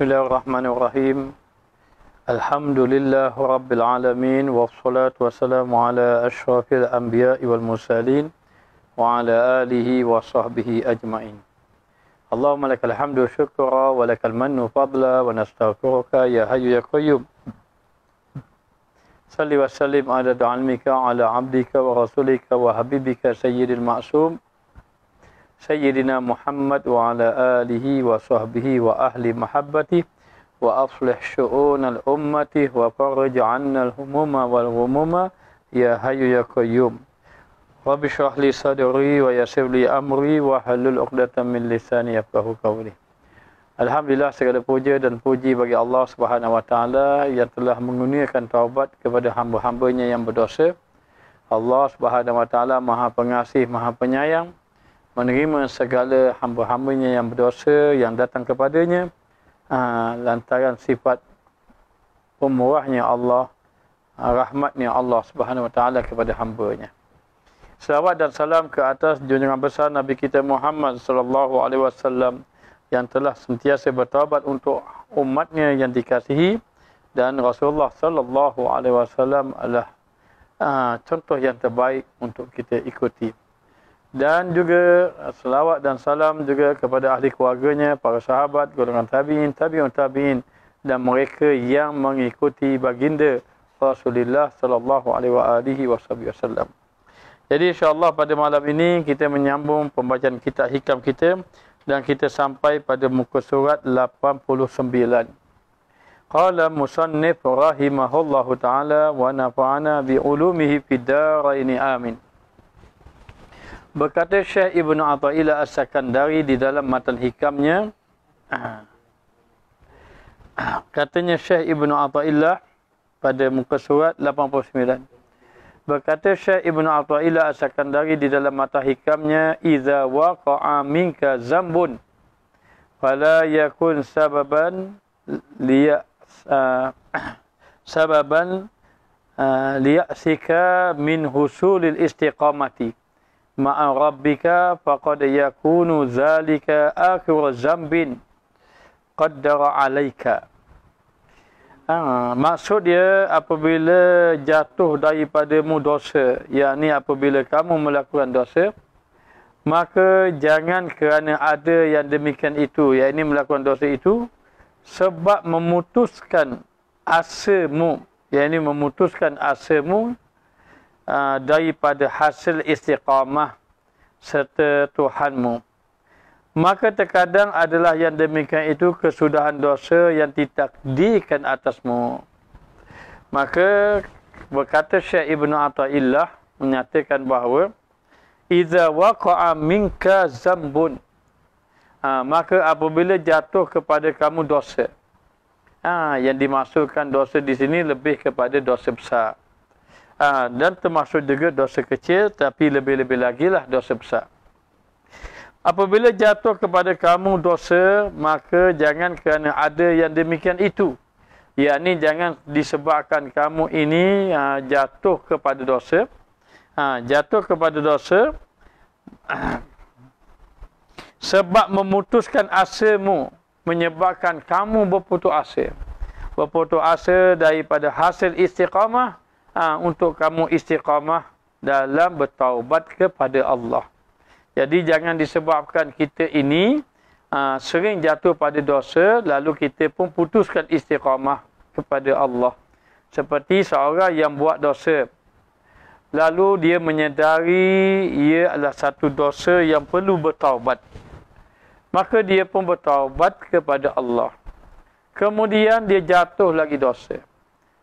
Bismillahirrahmanirrahim. Alhamdulillah Rabbil Alamin. Wassalatu wassalamu ala ashrafil anbiya'i wal mursalin wa ala alihi wa sahbihi ajma'in. Allahumma lakal hamdu syukra wa lakal mannu fadla wa nastaghfiruka ya hayyu ya qayyum. Salli wa sallim ala ilmika ala abdika wa rasulika wa habibika sayyidil ma'sum Sayyidina Muhammad wa ala alihi wa sahbihi wa ahli mahabbati wa aslih syu'unal ummati wa farij 'annal humuma wal ghumuma ya hayyu ya qayyum. Rabbi shrah li sadri wa yassir li amri wa halul 'uqdatam min lisani yafqahu qawli. Alhamdulillah, segala puja dan puji bagi Allah Subhanahu wa taala yang telah mengurniakan taubat kepada hamba-hambanya yang berdosa. Allah Subhanahu wa taala Maha Pengasih, Maha Penyayang, menerima segala hamba-hambanya yang berdosa yang datang kepadanya lantaran sifat pemurahnya Allah, rahmatnya Allah Subhanahu wa taala kepada hambanya. Selawat dan salam ke atas junjungan besar Nabi kita Muhammad sallallahu alaihi wasallam yang telah sentiasa bertaubat untuk umatnya yang dikasihi, dan Rasulullah sallallahu alaihi wasallam adalah contoh yang terbaik untuk kita ikuti. Dan juga selawat dan salam juga kepada ahli keluarganya, para sahabat, golongan tabi'in, tabi'un tabi'in, dan mereka yang mengikuti baginda Rasulullah sallallahu alaihi wasallam. Jadi insya-Allah pada malam ini kita menyambung pembacaan kitab hikam kita, dan kita sampai pada muka surat 89. Qala musannif rahimahullahu taala wa nafa'ana bi ulumihi fid darain amin. Berkata Syekh Ibnu Athaillah As-Sakandari di dalam matan hikamnya, katanya Syekh Ibnu Athaillah pada muka surat 89. Berkata Syekh Ibnu Athaillah As-Sakandari di dalam matan hikamnya, "Idza waqa'a minka zambun fala yakun sababan liya'sika min husulil istiqamati ma'a rabbika faqad yakunu zalika akhir zambin qaddara alaika." Maksud dia, apabila jatuh daripadamu dosa, yakni apabila kamu melakukan dosa, maka jangan kerana ada yang demikian itu, yakni melakukan dosa itu, sebab memutuskan asamu, yakni memutuskan asamu daripada hasil istiqamah serta Tuhanmu. Maka terkadang adalah yang demikian itu kesudahan dosa yang ditakdirkan atasmu. Maka berkata Syekh Ibnu Athaillah menyatakan bahawa idza waqa'a minka zambun, maka apabila jatuh kepada kamu dosa, yang dimaksudkan dosa di sini lebih kepada dosa besar. Dan termasuk juga dosa kecil, tapi lebih-lebih lagi lah dosa besar. Apabila jatuh kepada kamu dosa, maka jangan kerana ada yang demikian itu, yakni jangan disebabkan kamu ini jatuh kepada dosa, jatuh kepada dosa sebab memutuskan asamu, menyebabkan kamu berputus asa daripada hasil istiqamah, untuk kamu istiqamah dalam bertaubat kepada Allah. Jadi jangan disebabkan kita ini sering jatuh pada dosa, lalu kita pun putuskan istiqamah kepada Allah. Seperti seorang yang buat dosa, lalu dia menyedari ia adalah satu dosa yang perlu bertaubat, maka dia pun bertaubat kepada Allah. Kemudian dia jatuh lagi dosa.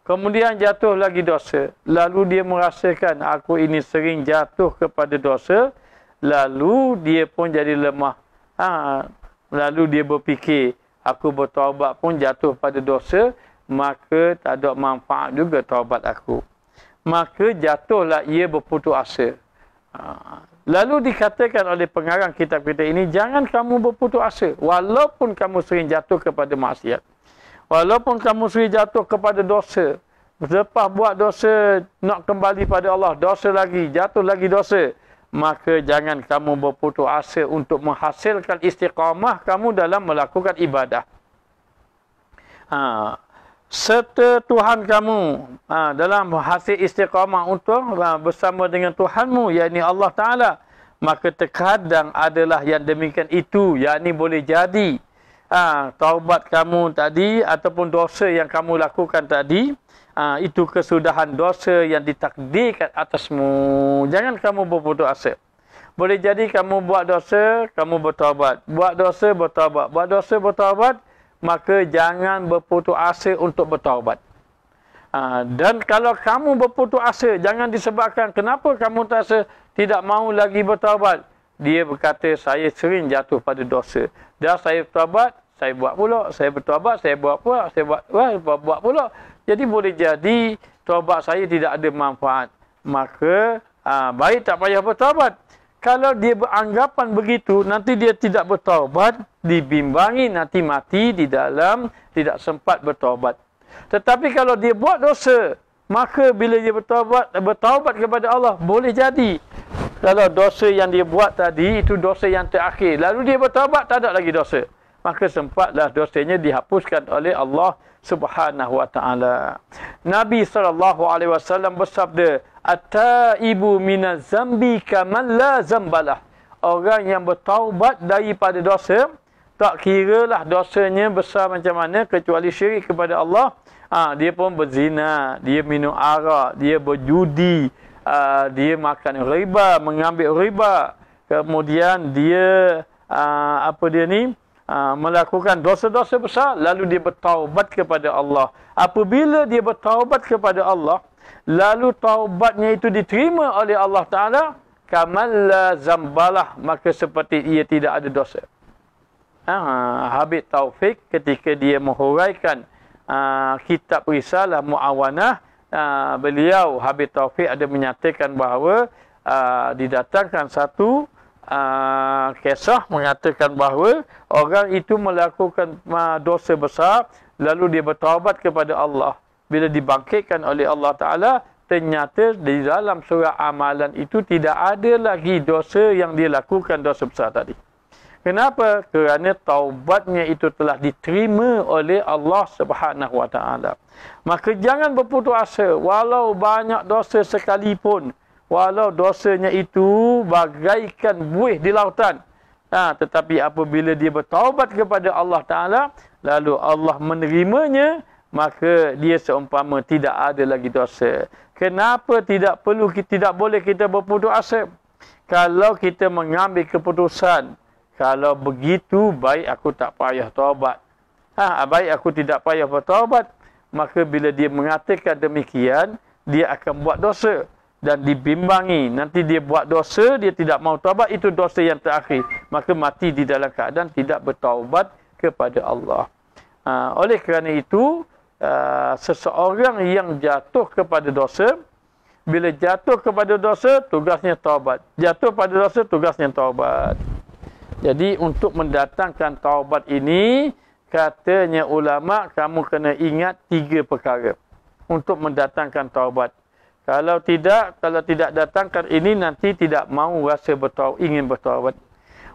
Kemudian jatuh lagi dosa. Lalu dia merasakan, aku ini sering jatuh kepada dosa. Lalu dia pun jadi lemah. Lalu dia berfikir, aku bertaubat pun jatuh pada dosa, maka tak ada manfaat juga taubat aku. Maka jatuhlah ia berputus asa. Lalu dikatakan oleh pengarang kitab kita ini, jangan kamu berputus asa. Walaupun kamu sering jatuh kepada maksiat. Walaupun kamu sering jatuh kepada dosa. Lepas buat dosa, nak kembali pada Allah, dosa lagi, jatuh lagi dosa. Maka jangan kamu berputus asa untuk menghasilkan istiqamah kamu dalam melakukan ibadah. serta Tuhan kamu dalam hasil istiqamah untuk bersama dengan Tuhanmu, yakni Allah Ta'ala, maka terkadang adalah yang demikian itu, yakni boleh jadi taubat kamu tadi ataupun dosa yang kamu lakukan tadi, itu kesudahan dosa yang ditakdirkan atasmu. Jangan kamu berputus asa. Boleh jadi kamu buat dosa, kamu bertaubat. Buat dosa, bertaubat. Buat dosa, bertaubat. Maka jangan berputus asa untuk bertaubat. Dan kalau kamu berputus asa, jangan disebabkan kenapa kamu tidak mahu lagi bertaubat. Dia berkata, saya sering jatuh pada dosa. Dah saya bertaubat, saya buat pula. Saya bertaubat, saya buat pula. Saya buat pula. Jadi boleh jadi taubat saya tidak ada manfaat. Maka baik tak payah bertaubat. Kalau dia beranggapan begitu, nanti dia tidak bertaubat, dibimbangi nanti mati di dalam tidak sempat bertaubat. Tetapi kalau dia buat dosa, maka bila dia bertaubat kepada Allah, boleh jadi kalau dosa yang dia buat tadi itu dosa yang terakhir, lalu dia bertaubat, tak ada lagi dosa, maka sempatlah dosanya dihapuskan oleh Allah Subhanahu wa ta'ala. Nabi SAW bersabda, "At-taibu minaz zambi kaman la zambalah." Orang yang bertaubat daripada dosa, tak kiralah dosanya besar macam mana, kecuali syirik kepada Allah. Dia pun berzina, dia minum arak, dia berjudi, dia makan riba, mengambil riba, kemudian dia melakukan dosa-dosa besar, lalu dia bertaubat kepada Allah. Apabila dia bertaubat kepada Allah, lalu taubatnya itu diterima oleh Allah Ta'ala, kamalla zambalah, maka seperti ia tidak ada dosa. Habib Taufik ketika dia menghuraikan kitab Risalah Mu'awanah, beliau Habib Taufik ada menyatakan bahawa didatangkan satu kisah mengatakan bahawa orang itu melakukan dosa besar, lalu dia bertaubat kepada Allah. Bila dibangkitkan oleh Allah Ta'ala, ternyata di dalam surah amalan itu tidak ada lagi dosa yang dia lakukan, dosa besar tadi. Kenapa? Kerana taubatnya itu telah diterima oleh Allah Subhanahu wa ta'ala. Maka jangan berputus asa, walau banyak dosa sekalipun. Walau dosanya itu bagaikan buih di lautan. Tetapi apabila dia bertaubat kepada Allah Ta'ala, lalu Allah menerimanya, maka dia seumpama tidak ada lagi dosa. Kenapa tidak boleh kita berputus asa? Kalau kita mengambil keputusan, kalau begitu, baik aku tak payah taubat. Baik aku tidak payah bertaubat. Maka bila dia mengatakan demikian, dia akan buat dosa. Dan dibimbangi, nanti dia buat dosa, dia tidak mau taubat, itu dosa yang terakhir. Maka mati di dalam keadaan tidak bertaubat kepada Allah. Oleh kerana itu, seseorang yang jatuh kepada dosa, bila jatuh kepada dosa, tugasnya taubat. Jatuh pada dosa, tugasnya taubat. Jadi untuk mendatangkan taubat ini, katanya ulama, kamu kena ingat 3 perkara untuk mendatangkan taubat. Kalau tidak datangkan ini, nanti tidak mahu rasa ingin bertaubat.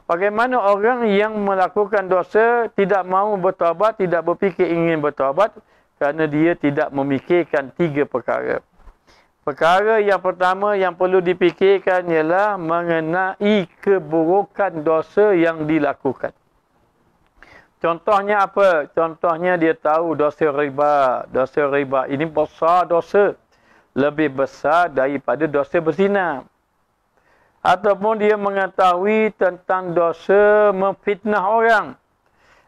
Bagaimana orang yang melakukan dosa tidak mahu bertaubat, tidak berfikir ingin bertaubat? Kerana dia tidak memikirkan 3 perkara. Perkara yang pertama yang perlu dipikirkan ialah mengenai keburukan dosa yang dilakukan. Contohnya apa? Contohnya dia tahu dosa riba. Dosa riba ini besar dosa. Lebih besar daripada dosa berzina. Ataupun dia mengetahui tentang dosa memfitnah orang.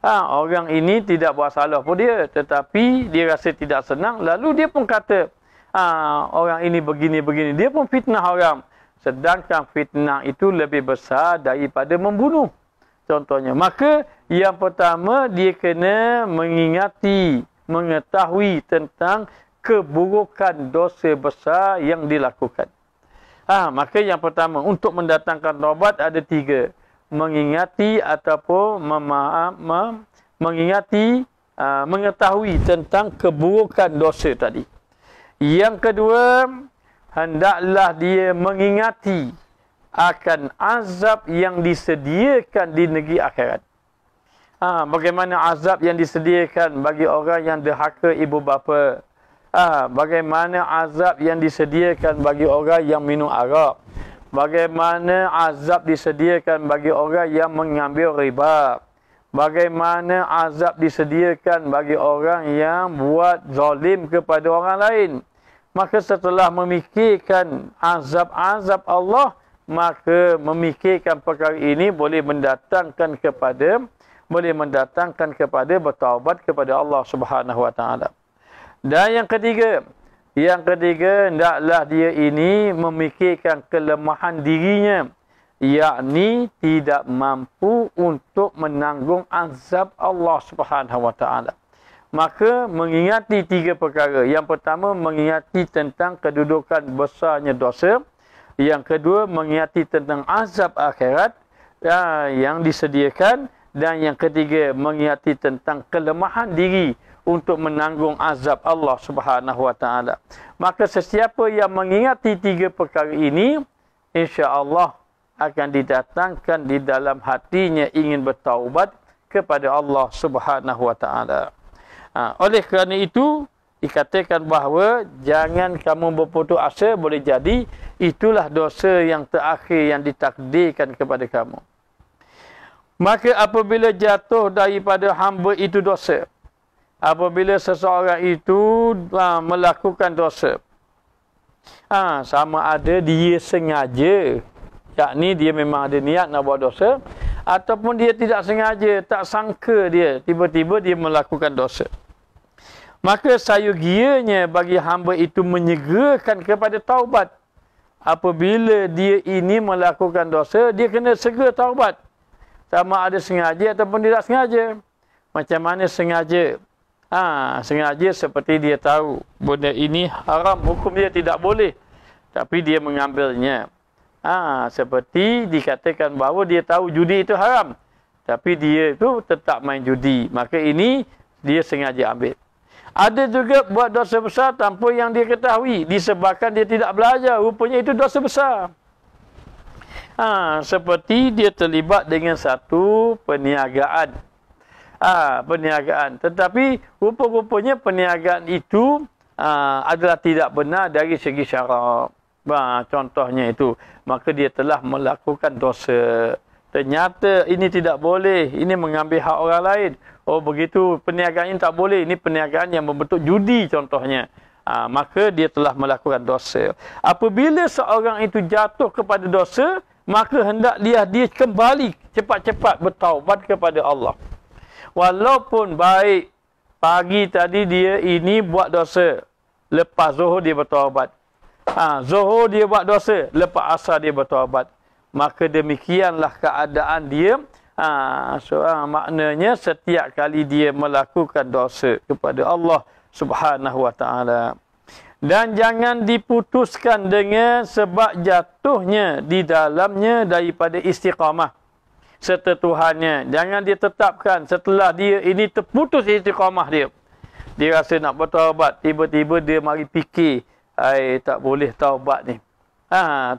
Orang ini tidak buat salah pun dia, tetapi dia rasa tidak senang, lalu dia pun kata, orang ini begini-begini. Dia pun fitnah orang. Sedangkan fitnah itu lebih besar daripada membunuh. Contohnya. Maka yang pertama dia kena mengetahui tentang keburukan dosa besar yang dilakukan. Maka yang pertama, untuk mendatangkan taubat ada 3. Mengingati ataupun mengetahui tentang keburukan dosa tadi. Yang kedua, hendaklah dia mengingati akan azab yang disediakan di negeri akhirat. Bagaimana azab yang disediakan bagi orang yang derhaka ibu bapa. Bagaimana azab yang disediakan bagi orang yang minum arak. Bagaimana azab disediakan bagi orang yang mengambil riba. Bagaimana azab disediakan bagi orang yang buat zalim kepada orang lain. Maka setelah memikirkan azab-azab Allah, maka memikirkan perkara ini boleh mendatangkan kepada bertaubat kepada Allah Subhanahu wa taala. Dan yang ketiga, hendaklah dia ini memikirkan kelemahan dirinya, yakni tidak mampu untuk menanggung azab Allah Subhanahu wa taala. Maka mengingati 3 perkara. Yang pertama, mengingati tentang kedudukan besarnya dosa. Yang kedua, mengingati tentang azab akhirat yang disediakan. Dan yang ketiga, mengingati tentang kelemahan diri untuk menanggung azab Allah Subhanahu wa taala. Maka sesiapa yang mengingati 3 perkara ini, insya-Allah akan didatangkan di dalam hatinya ingin bertaubat kepada Allah Subhanahu wa taala. Oleh kerana itu, dikatakan bahawa jangan kamu berputus asa, boleh jadi itulah dosa yang terakhir yang ditakdirkan kepada kamu. Maka apabila jatuh daripada hamba itu dosa, apabila seseorang itu melakukan dosa, sama ada dia sengaja, yakni dia memang ada niat nak buat dosa, ataupun dia tidak sengaja, tak sangka dia, tiba-tiba dia melakukan dosa. Maka sayugianya bagi hamba itu menyegerakan kepada taubat. Apabila dia ini melakukan dosa, dia kena segera taubat. Sama ada sengaja ataupun tidak sengaja. Macam mana sengaja? Sengaja seperti dia tahu benda ini haram, hukum dia tidak boleh, tapi dia mengambilnya. Seperti dikatakan bahawa dia tahu judi itu haram, tapi dia itu tetap main judi. Maka ini dia sengaja ambil. Ada juga buat dosa besar tanpa yang dia ketahui, disebabkan dia tidak belajar. Rupanya itu dosa besar. Seperti dia terlibat dengan satu perniagaan. Perniagaan. Tetapi rupa-rupanya perniagaan itu adalah tidak benar dari segi syarak. Contohnya itu. Maka dia telah melakukan dosa. Ternyata ini tidak boleh. Ini mengambil hak orang lain. Oh begitu, perniagaan ini tak boleh. Ini perniagaan yang membentuk judi contohnya. Maka dia telah melakukan dosa. Apabila seorang itu jatuh kepada dosa, maka hendak dia kembali cepat-cepat bertaubat kepada Allah. Walaupun baik pagi tadi dia ini buat dosa, lepas Zuhur dia bertaubat. Zuhur dia buat dosa, lepas Asar dia bertaubat. Maka demikianlah keadaan dia. Maknanya setiap kali dia melakukan dosa kepada Allah Subhanahu wa taala. Dan jangan diputuskan dengan sebab jatuhnya di dalamnya daripada istiqamah serta Tuhannya. Jangan dia tetapkan setelah dia ini terputus istiqamah dia. Dia rasa nak bertaubat, tiba-tiba dia mari fikir, tak boleh taubat ni.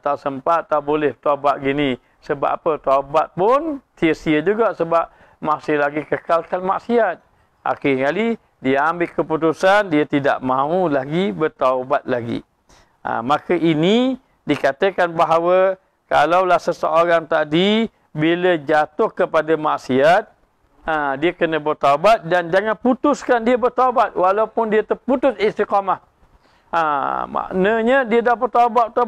Tak sempat, tak boleh taubat gini. Sebab apa? Taubat pun sia-sia juga sebab masih lagi kekalkan maksiat. Akhir kali dia ambil keputusan, dia tidak mahu lagi bertaubat lagi. Maka ini dikatakan bahawa kalaulah seseorang tadi bila jatuh kepada maksiat, dia kena bertaubat dan jangan putuskan dia bertaubat walaupun dia terputus istiqamah. Maknanya dia dah bertaubat,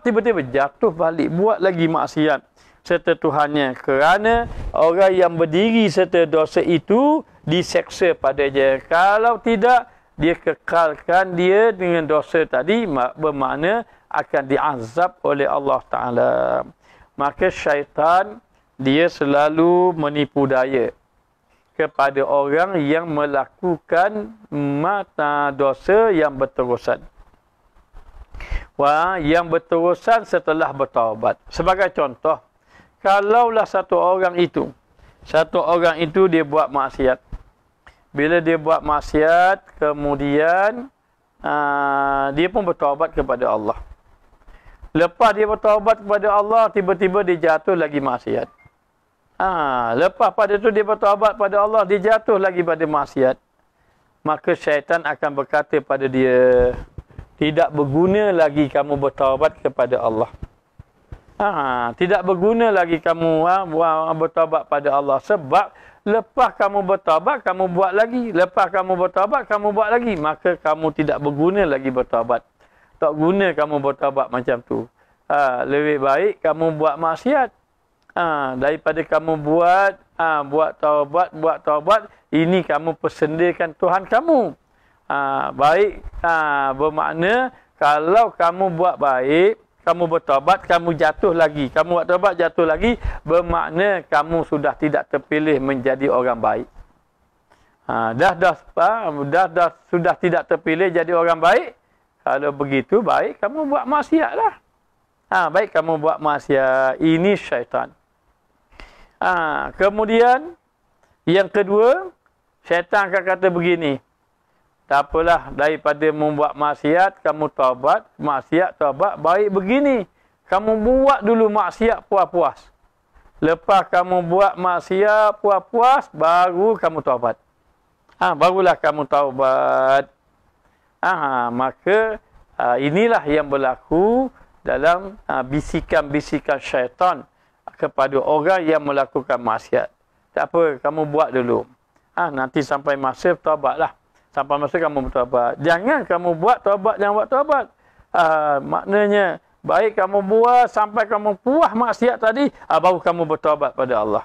tiba-tiba jatuh balik, buat lagi maksiat serta Tuhannya. Kerana orang yang berdiri serta dosa itu diseksa padanya. Kalau tidak, dia kekalkan dia dengan dosa tadi, bermakna akan diazab oleh Allah Ta'ala. Maka syaitan, dia selalu menipu daya kepada orang yang melakukan mata dosa yang berterusan. Yang berterusan setelah bertaubat. Sebagai contoh, kalaulah satu orang itu dia buat maksiat. Bila dia buat maksiat, kemudian dia pun bertaubat kepada Allah. Lepas dia bertaubat kepada Allah, tiba-tiba dia jatuh lagi maksiat. Lepas pada tu dia bertaubat pada Allah, dia jatuh lagi pada maksiat. Maka syaitan akan berkata pada dia, tidak berguna lagi kamu bertaubat kepada Allah. Tidak berguna lagi kamu bertaubat pada Allah. Sebab lepas kamu bertaubat, kamu buat lagi. Lepas kamu bertaubat, kamu buat lagi. Maka kamu tidak berguna lagi bertaubat. Tak guna kamu bertaubat macam tu. Lebih baik kamu buat maksiat. Daripada kamu buat taubat, ini kamu persendakan Tuhan kamu. Baik, bermakna kalau kamu buat baik, kamu bertaubat, kamu jatuh lagi. Kamu buat taubat, jatuh lagi, bermakna kamu sudah tidak terpilih menjadi orang baik. Sudah tidak terpilih jadi orang baik. Kalau begitu, baik kamu buat maksiat lah. Baik kamu buat maksiat. Ini syaitan. Kemudian yang kedua, syaitan akan kata begini, tak apalah, daripada membuat maksiat kamu taubat, maksiat taubat, baik begini, kamu buat dulu maksiat puas-puas. Lepas kamu buat maksiat puas-puas, baru kamu taubat. Barulah kamu taubat. Maka inilah yang berlaku dalam bisikan-bisikan syaitan kepada orang yang melakukan maksiat. Tak apa, kamu buat dulu. Nanti sampai masa taubatlah. Sampai masa kamu bertaubat. Jangan kamu buat taubat, jangan buat taubat. Maknanya, baik kamu buat sampai kamu puas maksiat tadi, baru kamu bertaubat pada Allah.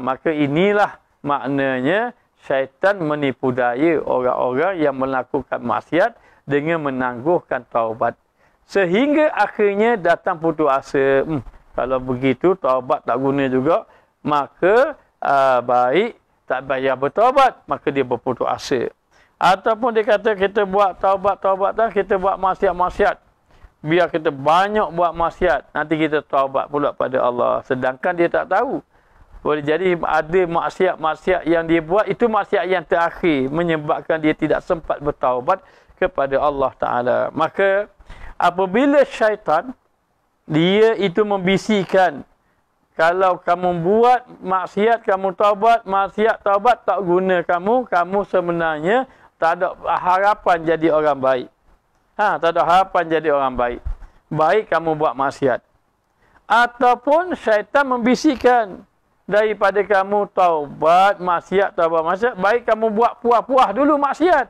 Maka inilah maknanya syaitan menipu daya orang-orang yang melakukan maksiat dengan menangguhkan taubat. Sehingga akhirnya datang putus asa. Kalau begitu, taubat tak guna juga. Maka, baik, tak payah bertaubat. Maka dia berputus asa. Ataupun dia kata, kita buat taubat, kita buat maksiat-maksiat. Biar kita banyak buat maksiat. Nanti kita taubat pula pada Allah. Sedangkan dia tak tahu. Boleh jadi ada maksiat-maksiat yang dia buat, itu maksiat yang terakhir. Menyebabkan dia tidak sempat bertaubat kepada Allah Ta'ala. Maka, apabila syaitan, dia itu membisikkan, kalau kamu buat maksiat, kamu taubat, maksiat taubat tak guna kamu sebenarnya tak ada harapan jadi orang baik. Tak ada harapan jadi orang baik. Baik kamu buat maksiat. Ataupun syaitan membisikkan, daripada kamu taubat, maksiat, baik kamu buat puas-puas dulu maksiat.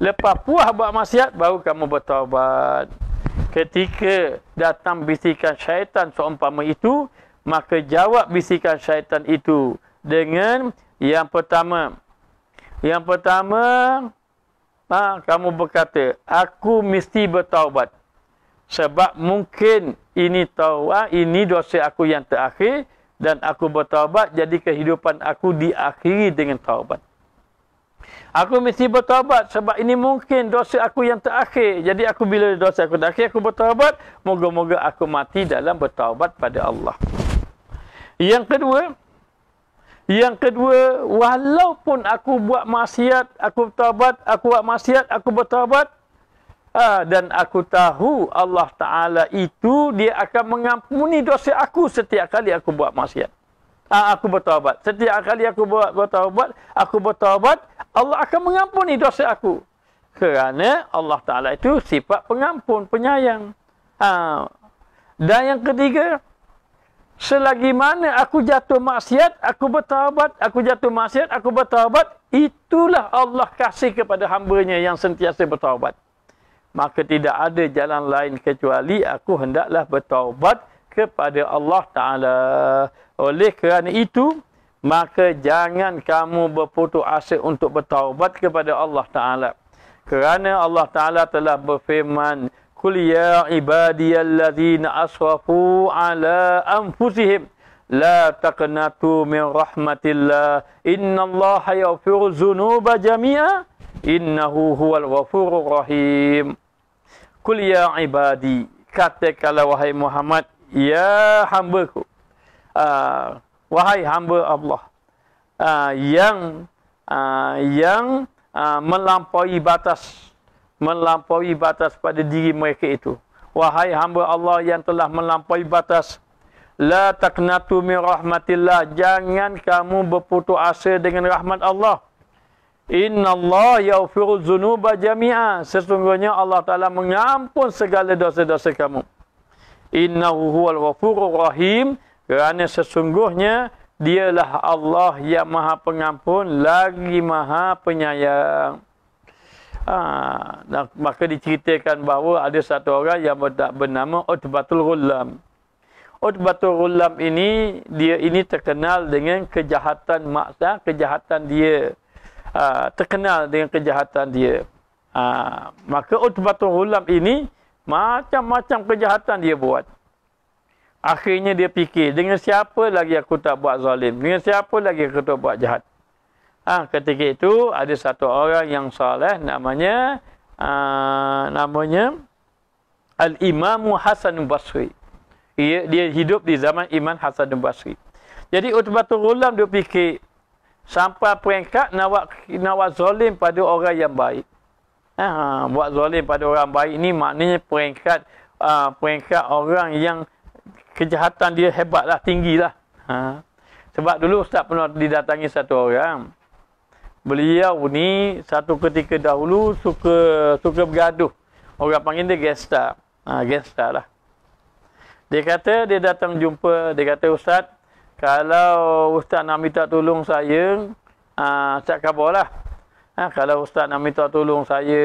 Lepas puas buat maksiat, baru kamu bertaubat. Ketika datang bisikan syaitan seumpama itu, maka jawab bisikan syaitan itu dengan yang pertama. Yang pertama, kamu berkata, aku mesti bertaubat. Sebab mungkin ini dosa aku yang terakhir dan aku bertaubat, jadi kehidupan aku diakhiri dengan taubat. Aku mesti bertaubat sebab ini mungkin dosa aku yang terakhir. Jadi aku bila dosa aku terakhir, aku bertaubat. Moga-moga aku mati dalam bertaubat pada Allah. Yang kedua, walaupun aku buat maksiat, aku bertaubat, aku buat maksiat, aku bertaubat, dan aku tahu Allah Ta'ala itu dia akan mengampuni dosa aku setiap kali aku buat maksiat. Aku bertaubat. Setiap kali aku bertaubat, Allah akan mengampuni dosa aku. Kerana Allah Ta'ala itu sifat pengampun, penyayang. Dan yang ketiga, selagi mana aku jatuh maksiat, aku bertaubat. Aku jatuh maksiat, aku bertaubat. Itulah Allah kasih kepada hamba-Nya yang sentiasa bertaubat. Maka tidak ada jalan lain kecuali aku hendaklah bertaubat kepada Allah Ta'ala. Oleh kerana itu, maka jangan kamu berputus asa untuk bertaubat kepada Allah Ta'ala. Kerana Allah Ta'ala telah berfirman, Qul ya ibadiyalladzina asrafu ala anfusihim, la taqnatu min rahmatillah, innallaha yaghfiru dzunuba jami'a, innahu huwal ghafurur rahim. Qul ya ibadi, katakanlah wahai Muhammad, ya hamba-Ku, wahai hamba Allah, yang melampaui batas pada diri mereka itu. Wahai hamba Allah yang telah melampaui batas La taqnatu min rahmatillah. Jangan kamu berputus asa dengan rahmat Allah. Inna Allah yaghfiru dzunuba jami'a. Sesungguhnya Allah Ta'ala mengampun segala dosa-dosa kamu. Innahu huwal ghafurur rahim. Kerana sesungguhnya dialah Allah yang maha pengampun lagi maha penyayang. Maka diceritakan bahawa ada satu orang yang bernama Utbatul Ghulam. Utbatul Ghulam ini, dia ini terkenal dengan kejahatan maksa, kejahatan dia. Terkenal dengan kejahatan dia. Maka Utbatul Ghulam ini macam-macam kejahatan dia buat. Akhirnya dia fikir, dengan siapa lagi aku tak buat zalim? Dengan siapa lagi aku tak buat jahat? Ketika itu ada satu orang yang soleh namanya Al-Imam Hasan Basri. Dia hidup di zaman Imam Hasan Basri. Jadi Utbatul Ghulam dia fikir sampai peringkat nak buat zalim pada orang yang baik. Buat zalim pada orang baik ni maknanya peringkat orang yang kejahatan dia hebatlah, tinggilah. Sebab dulu Ustaz pernah didatangi satu orang. Beliau ni satu ketika dahulu suka bergaduh. Orang panggil dia gangster. Gangster lah. Dia kata dia datang jumpa, dia kata, Ustaz, kalau Ustaz nak minta tolong saya, Ustaz khabarlah. Kalau Ustaz nak minta tolong saya,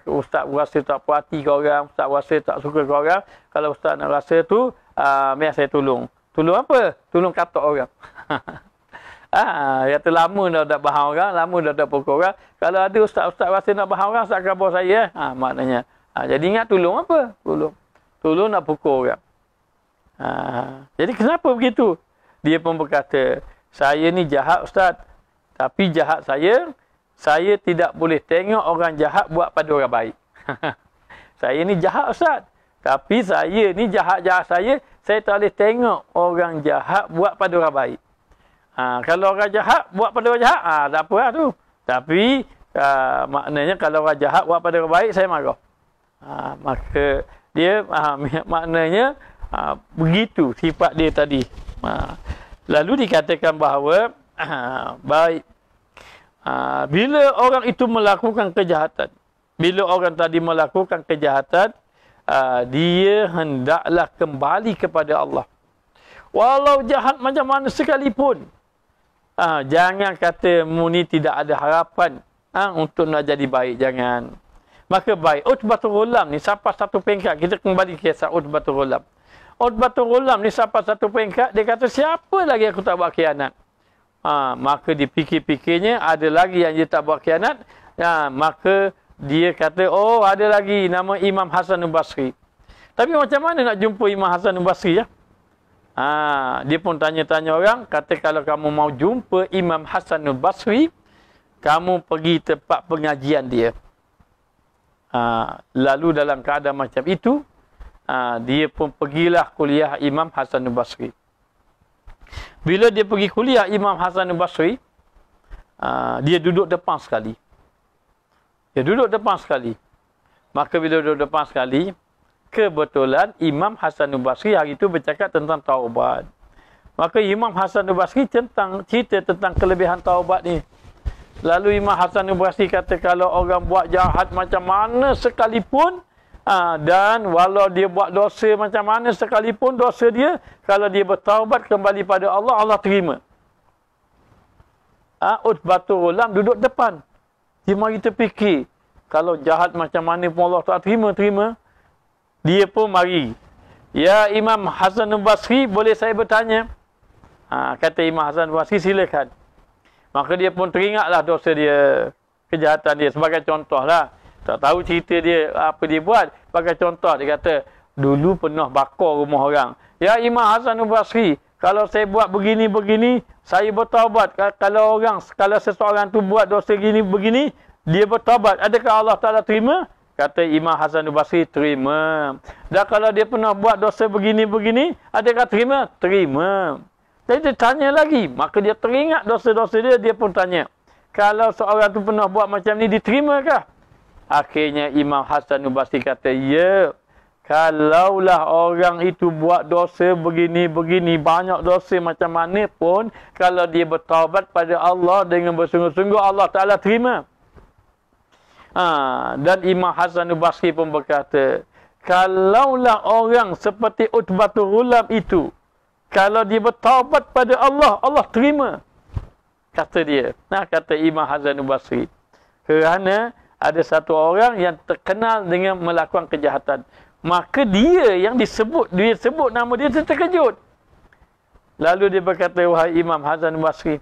Ustaz rasa tak puas hati ke orang, Ustaz rasa tak suka ke orang, kalau Ustaz nak rasa tu, biar saya tolong. Tolong apa? Tolong katak orang. Kata lama dah tak bahang orang, lama dah tak pukul orang. Kalau ada ustaz-ustaz rasa nak bahang orang, Ustaz khabar saya. Maknanya. Jadi ingat tolong apa? Tolong nak pukul orang. Jadi kenapa begitu? Dia pun berkata, saya ni jahat Ustaz. Tapi jahat saya tidak boleh tengok orang jahat buat pada orang baik. Saya ni jahat Ustaz. Tapi saya ni jahat-jahat saya tak boleh tengok orang jahat buat pada orang baik. Kalau orang jahat buat pada orang jahat, tak apa lah tu. Tapi maknanya kalau orang jahat buat pada orang baik, saya marah. Maka dia maknanya begitu sifat dia tadi. Lalu dikatakan bahawa baik bila orang itu melakukan kejahatan, bila orang tadi melakukan kejahatan, dia hendaklah kembali kepada Allah. Walau jahat macam mana sekalipun. Jangan kata ni tidak ada harapan untuk nak jadi baik. Jangan. Maka baik. Utbatul Ghulam ni sampai satu peringkat. Kita kembali ke kisah Utbatul Ghulam. Utbatul Ghulam ni sampai satu peringkat. Dia kata, siapa lagi aku tak buat khianat? Maka dipikir-pikirnya ada lagi yang dia tak buat khianat. Maka dia kata, oh ada lagi nama Imam Hasan Basri. Tapi macam mana nak jumpa Imam Hasan Basri ya? Dia pun tanya-tanya orang, kata kalau kamu mau jumpa Imam Hasan Basri, kamu pergi tempat pengajian dia. Lalu dalam keadaan macam itu, dia pun pergilah kuliah Imam Hasan Basri. Bila dia pergi kuliah Imam Hasan Basri, dia duduk depan sekali. Maka bila duduk depan sekali, kebetulan Imam Hasan Basri hari itu bercakap tentang taubat. Maka Imam Hasan Basri cerita tentang kelebihan taubat ni. Lalu Imam Hasan Basri kata kalau orang buat jahat macam mana sekalipun, dan walau dia buat dosa macam mana sekalipun dosa dia, kalau dia bertaubat kembali pada Allah, Allah terima. Utbatul Ghulam duduk depan. Dia mari terfikir, kalau jahat macam mana pun Allah tak terima. Dia pun mari. Ya Imam Hasan Basri, boleh saya bertanya? Kata Imam Hasan Basri, silakan. Maka dia pun teringatlah dosa dia, kejahatan dia. Sebagai contoh lah. Tak tahu cerita dia, apa dia buat. Sebagai contoh, dia kata, dulu pernah bakar rumah orang. Ya Imam Hasan Basri, kalau saya buat begini-begini, saya bertaubat. Kalau seseorang tu buat dosa begini, dia bertaubat. Adakah Allah Ta'ala terima? Kata Imam Hasan Basri, terima. Dan kalau dia pernah buat dosa begini-begini, adakah terima? Terima. Jadi dia tanya lagi. Maka dia teringat dosa-dosa dia pun tanya. Kalau seorang tu pernah buat macam ni, diterima kah? Akhirnya Imam Hasan Basri kata, ya. Kalaulah orang itu buat dosa begini-begini, banyak dosa macam mana pun, kalau dia bertaubat pada Allah dengan bersungguh-sungguh, Allah Ta'ala terima. Dan Imam Hasan Basri pun berkata, kalaulah orang seperti Utbatul Ghulam itu, kalau dia bertaubat pada Allah, Allah terima. Kata dia. Kata Imam Hasan Basri. Kerana ada satu orang yang terkenal dengan melakukan kejahatan. Maka dia yang disebut nama dia terkejut. Lalu dia berkata, wahai Imam Hasan Basri.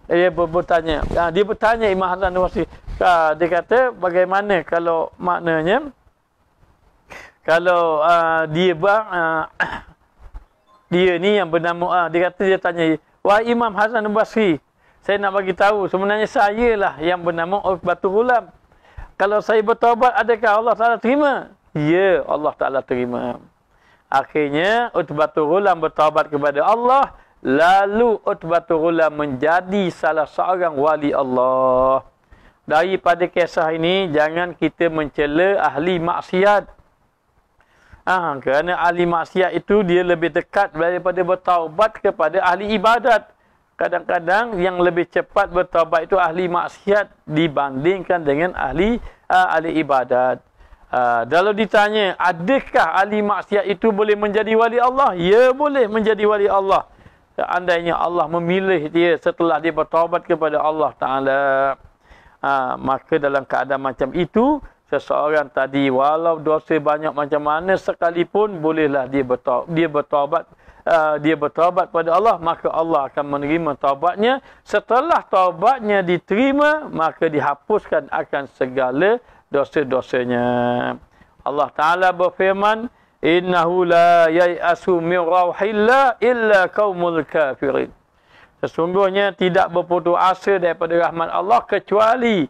Dia bertanya. Dia bertanya Imam Hasan Basri. Dia kata, bagaimana kalau maknanya, kalau dia ni yang bernama, dia kata, dia tanya, wahai Imam Hasan Basri, saya nak bagi tahu, sebenarnya saya lah yang bernama Utbatul Ghulam. Kalau saya bertaubat, adakah Allah Ta'ala terima? Ya, Allah Ta'ala terima. Akhirnya, Utbatul Ghulam bertaubat kepada Allah. Lalu, Utbatul Ghulam menjadi salah seorang wali Allah. Daripada kisah ini, jangan kita mencela ahli maksiat. Kerana ahli maksiat itu, dia lebih dekat daripada bertaubat kepada ahli ibadat. Kadang-kadang yang lebih cepat bertaubat itu ahli maksiat dibandingkan dengan ahli ibadat. Kalau ditanya, adakah ahli maksiat itu boleh menjadi wali Allah? Ya, boleh menjadi wali Allah. Seandainya Allah memilih dia setelah dia bertaubat kepada Allah Ta'ala. Maka dalam keadaan macam itu, seseorang tadi walau dosa banyak macam mana sekalipun, bolehlah dia bertaubat. Dia bertaubat pada Allah, maka Allah akan menerima taubatnya. Setelah taubatnya diterima, maka dihapuskan akan segala dosa-dosanya. Allah Ta'ala berfirman, innahu la yai'asu min rauhillah illa qaumul kafirin. Sesungguhnya tidak berputus asa daripada rahmat Allah kecuali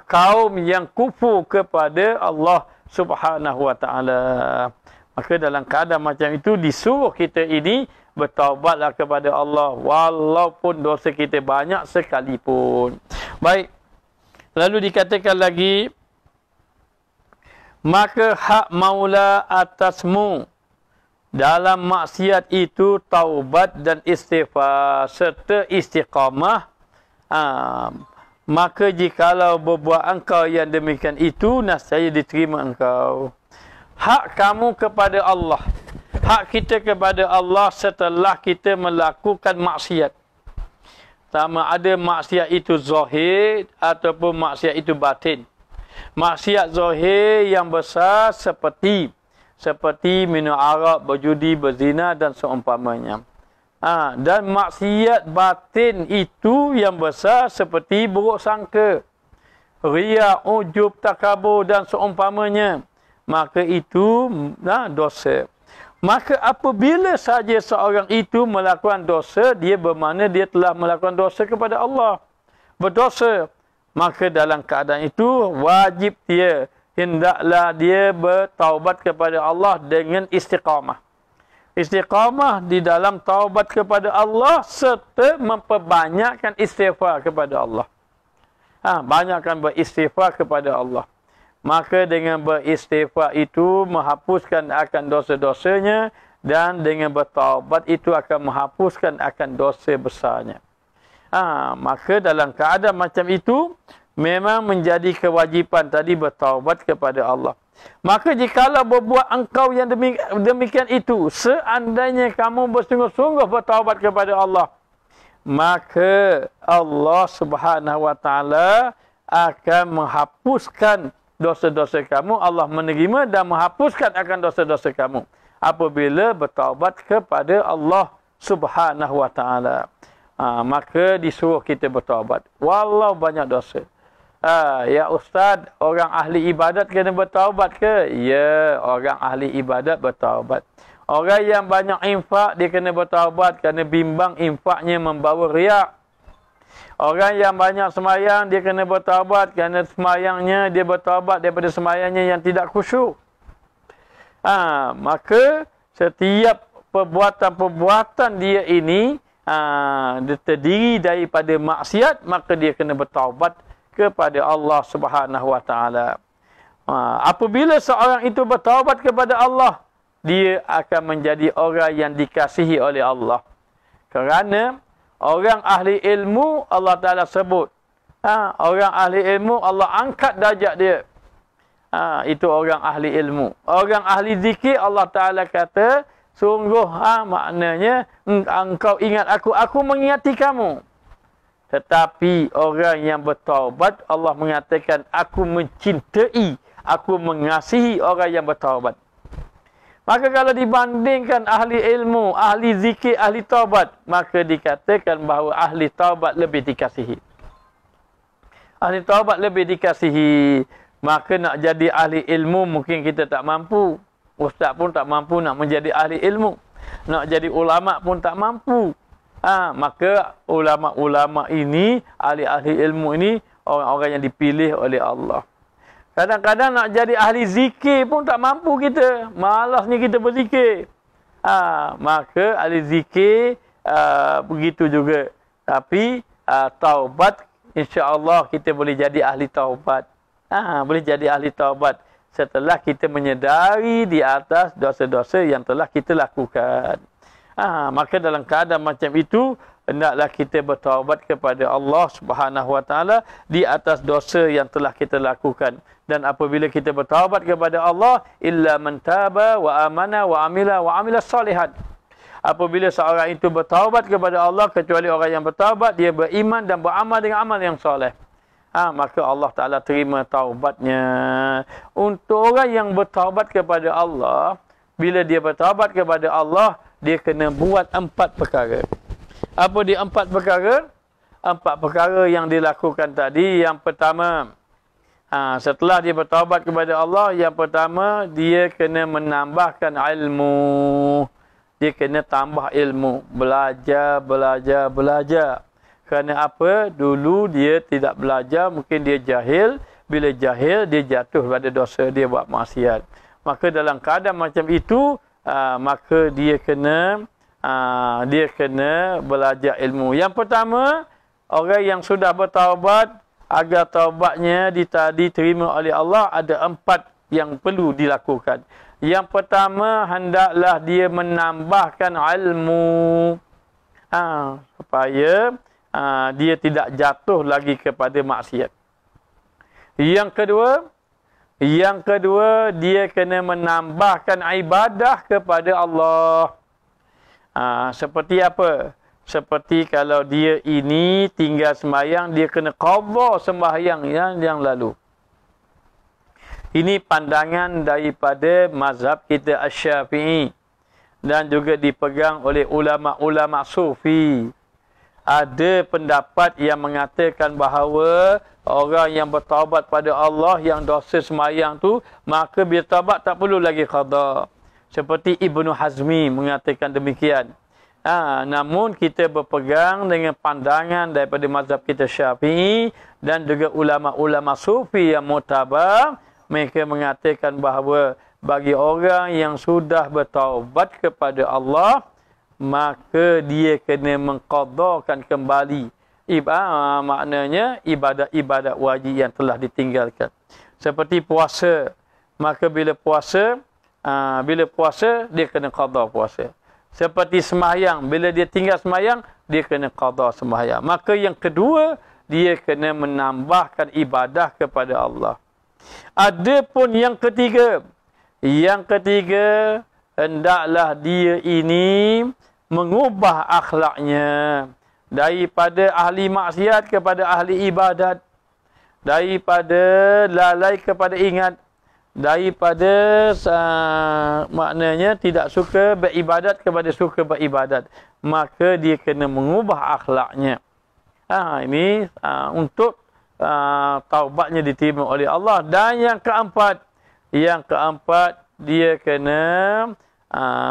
kaum yang kufur kepada Allah Subhanahu wa Ta'ala. Maka dalam keadaan macam itu, disuruh kita ini bertaubatlah kepada Allah walaupun dosa kita banyak sekalipun. Baik. Lalu dikatakan lagi, maka hak maula atasmu dalam maksiat itu taubat dan istighfar serta istiqamah. Maka jikalau berbuat engkau yang demikian itu, nescaya diterima engkau. Hak kamu kepada Allah, hak kita kepada Allah setelah kita melakukan maksiat. Sama ada maksiat itu zahir ataupun maksiat itu batin. Maksiat zahir yang besar seperti minum arak, berjudi, berzina dan seumpamanya. Dan maksiat batin itu yang besar seperti buruk sangka, riya, ujub, takabur dan seumpamanya. Maka itu dosa. Maka apabila saja seorang itu melakukan dosa, dia bermakna dia telah melakukan dosa kepada Allah. Berdosa. Maka dalam keadaan itu, wajib dia, hendaklah dia bertaubat kepada Allah dengan istiqamah. Istiqamah di dalam taubat kepada Allah serta memperbanyakkan istighfar kepada Allah. Banyakkan beristighfar kepada Allah. Maka dengan beristighfar itu menghapuskan akan dosa-dosanya, dan dengan bertaubat itu akan menghapuskan akan dosa besarnya. Maka dalam keadaan macam itu, memang menjadi kewajipan tadi bertaubat kepada Allah. Maka jikalau berbuat engkau yang demikian itu, seandainya kamu bersungguh-sungguh bertaubat kepada Allah, maka Allah Subhanahu wa Ta'ala akan menghapuskan dosa-dosa kamu. Allah menerima dan menghapuskan akan dosa-dosa kamu apabila bertaubat kepada Allah Subhanahu wa Ta'ala. Maka disuruh kita bertaubat walau banyak dosa. Ya Ustaz, orang ahli ibadat kena bertaubat ke? Ya, orang ahli ibadat bertaubat. Orang yang banyak infak, dia kena bertaubat kerana bimbang infaknya membawa riak. Orang yang banyak semayang, dia kena bertaubat kerana semayangnya, dia bertaubat daripada semayangnya yang tidak khusyuk. Maka setiap perbuatan-perbuatan dia ini dia terdiri daripada maksiat, maka dia kena bertaubat kepada Allah Subhanahu wa Ta'ala. Apabila seorang itu bertaubat kepada Allah, dia akan menjadi orang yang dikasihi oleh Allah. Kerana orang ahli ilmu Allah Ta'ala sebut. Orang ahli ilmu Allah angkat darjat dia. Itu orang ahli ilmu. Orang ahli zikir Allah Ta'ala kata, sungguh maknanya engkau ingat aku mengingati kamu. Tetapi orang yang bertaubat Allah mengatakan aku mencintai, aku mengasihi orang yang bertaubat. Maka kalau dibandingkan ahli ilmu, ahli zikir, ahli taubat, maka dikatakan bahawa ahli taubat lebih dikasihi. Ahli taubat lebih dikasihi. Maka nak jadi ahli ilmu mungkin kita tak mampu. Ustaz pun tak mampu nak menjadi ahli ilmu. Nak jadi ulama pun tak mampu. Maka ulama-ulama ini, ahli-ahli ilmu ini, orang-orang yang dipilih oleh Allah. Kadang-kadang nak jadi ahli zikir pun tak mampu kita. Malasnya kita berzikir. Maka ahli zikir begitu juga. Tapi taubat, insya-Allah kita boleh jadi ahli taubat. Boleh jadi ahli taubat setelah kita menyedari di atas dosa-dosa yang telah kita lakukan. Maka dalam keadaan macam itu, hendaklah kita bertaubat kepada Allah Subhanahu Wa Taala di atas dosa yang telah kita lakukan. Dan apabila kita bertaubat kepada Allah, illa man taba wa amana wa amila salihan. Apabila seorang itu bertaubat kepada Allah, kecuali orang yang bertaubat, dia beriman dan beramal dengan amal yang soleh. Maka Allah Ta'ala terima taubatnya. Untuk orang yang bertaubat kepada Allah, bila dia bertaubat kepada Allah, dia kena buat 4 perkara. Apa dia 4 perkara? 4 perkara yang dilakukan tadi. Yang pertama, setelah dia bertaubat kepada Allah, yang pertama, dia kena menambahkan ilmu. Dia kena tambah ilmu. Belajar. Kerana apa? Dulu dia tidak belajar, mungkin dia jahil. Bila jahil, dia jatuh pada dosa, dia buat maksiat. Maka dalam keadaan macam itu, maka dia kena belajar ilmu. Yang pertama, orang yang sudah bertaubat, agar taubatnya diterima oleh Allah, ada 4 yang perlu dilakukan. Yang pertama, hendaklah dia menambahkan ilmu. Supaya dia tidak jatuh lagi kepada maksiat. Yang kedua, dia kena menambahkan ibadah kepada Allah. Seperti apa? Seperti kalau dia ini tinggal sembahyang, dia kena qadha sembahyang yang lalu. Ini pandangan daripada mazhab kita Asy-Syafi'i dan juga dipegang oleh ulama-ulama sufi. Ada pendapat yang mengatakan bahawa orang yang bertaubat pada Allah yang dosa sembahyang tu, maka bila taubat tak perlu lagi qada. Seperti Ibnu Hazmi mengatakan demikian. Namun kita berpegang dengan pandangan daripada mazhab kita Syafi'i dan juga ulama-ulama sufi yang mutabar. Mereka mengatakan bahawa bagi orang yang sudah bertaubat kepada Allah, maka dia kena mengqadakan kembali maknanya ibadat-ibadat wajib yang telah ditinggalkan. Seperti puasa, maka bila puasa dia kena qada puasa. Seperti sembahyang, bila dia tinggal sembahyang, dia kena qada sembahyang. Maka yang kedua, dia kena menambahkan ibadah kepada Allah. Adapun yang ketiga, hendaklah dia ini mengubah akhlaknya daripada ahli maksiat kepada ahli ibadat, daripada lalai kepada ingat, daripada maknanya tidak suka beribadat kepada suka beribadat. Maka dia kena mengubah akhlaknya. Ini untuk taubatnya diterima oleh Allah. Dan yang keempat, dia kena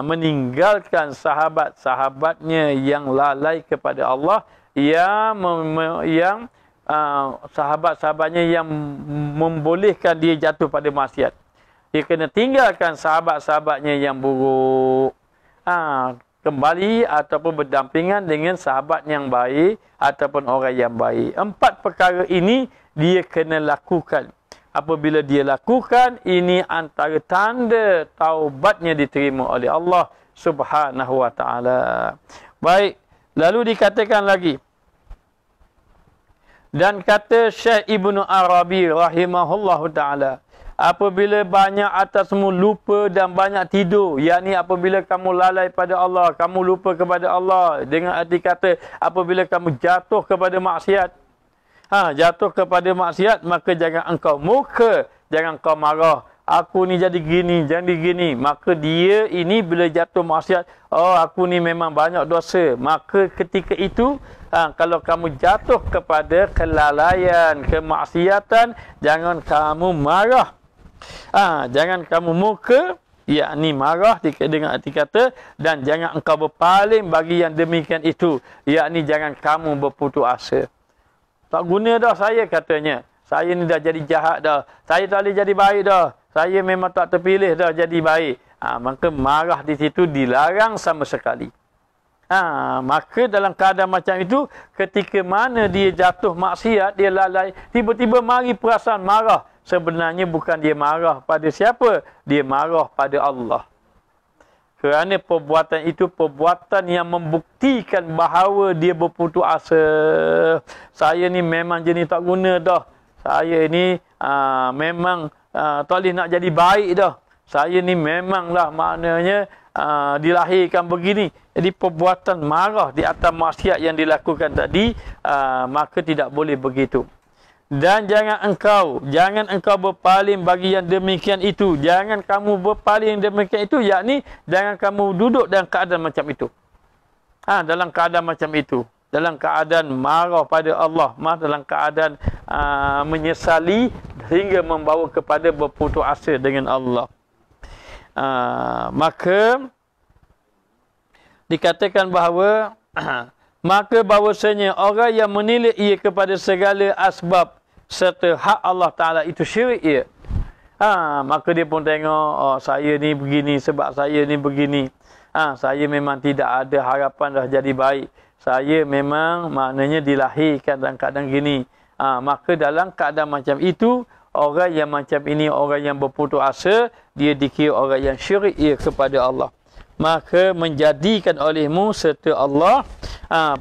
meninggalkan sahabat-sahabatnya yang lalai kepada Allah, yang sahabat-sahabatnya yang membolehkan dia jatuh pada maksiat. Dia kena tinggalkan sahabat-sahabatnya yang buruk. Kembali ataupun berdampingan dengan sahabat yang baik ataupun orang yang baik. 4 perkara ini dia kena lakukan. apabila dia lakukan, ini antara tanda taubatnya diterima oleh Allah Subhanahu wa taala. Baik, lalu dikatakan lagi, dan kata Syekh Ibnu Arabi rahimahullahu taala, apabila banyak atasmu lupa dan banyak tidur, yakni apabila kamu lalai pada Allah, kamu lupa kepada Allah, dengan arti kata apabila kamu jatuh kepada maksiat, jatuh kepada maksiat, maka jangan engkau muka, jangan kau marah, aku ni jadi gini, jadi gini. Maka dia ini bila jatuh maksiat, oh aku ni memang banyak dosa. Maka ketika itu, kalau kamu jatuh kepada kelalaian, kemaksiatan, jangan kamu marah. Jangan kamu muka, yakni marah dengan arti kata, dan jangan engkau berpaling bagi yang demikian itu, yakni jangan kamu berputus asa. Tak guna dah saya katanya. Saya ni dah jadi jahat dah. Saya tak boleh jadi baik dah. Saya memang tak terpilih dah jadi baik. Maka marah di situ dilarang sama sekali. Maka dalam keadaan macam itu, ketika mana dia jatuh maksiat, dia lalai, tiba-tiba mari perasaan marah. Sebenarnya bukan dia marah pada siapa? Dia marah pada Allah. Kerana perbuatan itu perbuatan yang membuktikan bahawa dia berputus asa. Saya ni memang jenis tak guna dah. Saya ni memang tak boleh nak jadi baik dah. Saya ni memanglah maknanya dilahirkan begini. Jadi perbuatan marah di atas maksiat yang dilakukan tadi, maka tidak boleh begitu. Dan jangan engkau berpaling bagi yang demikian itu. Jangan kamu berpaling demikian itu, yakni jangan kamu duduk dalam keadaan macam itu. Dalam keadaan macam itu. Dalam keadaan marah pada Allah, dalam keadaan menyesali hingga membawa kepada berputus asa dengan Allah. Maka dikatakan bahawa maka bahawasanya orang yang menilik ia kepada segala asbab serta hak Allah Ta'ala itu syirik ia. Maka dia pun tengok, saya ni begini sebab saya ni begini. Saya memang tidak ada harapan dah jadi baik. Saya memang maknanya dilahirkan dalam keadaan gini. Maka dalam keadaan macam itu, orang yang macam ini, orang yang berputus asa, dia dikira orang yang syirik ia kepada Allah. Maka menjadikan olehmu serta Allah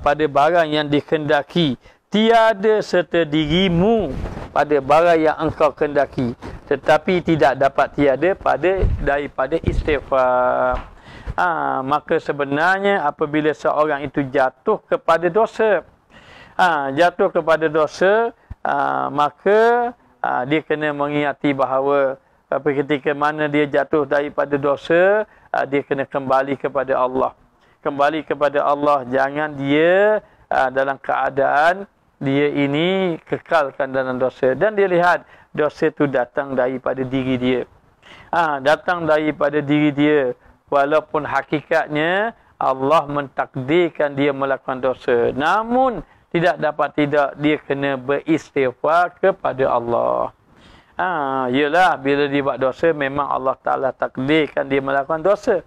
pada barang yang dikehendaki, tiada serta dirimu pada barang yang engkau kehendaki, tetapi tidak dapat tiada daripada istighfar. Maka sebenarnya apabila seorang itu jatuh kepada dosa, maka dia kena mengingati bahawa ketika mana dia jatuh daripada dosa, dia kena kembali kepada Allah. Kembali kepada Allah, jangan dia dalam keadaan dia ini kekalkan dalam dosa. Dan dia lihat dosa itu datang daripada diri dia. Datang daripada diri dia. Walaupun hakikatnya Allah mentakdirkan dia melakukan dosa. Namun tidak dia kena beristighfar kepada Allah. Yalah, bila dia buat dosa, memang Allah Ta'ala takdirkan dia melakukan dosa.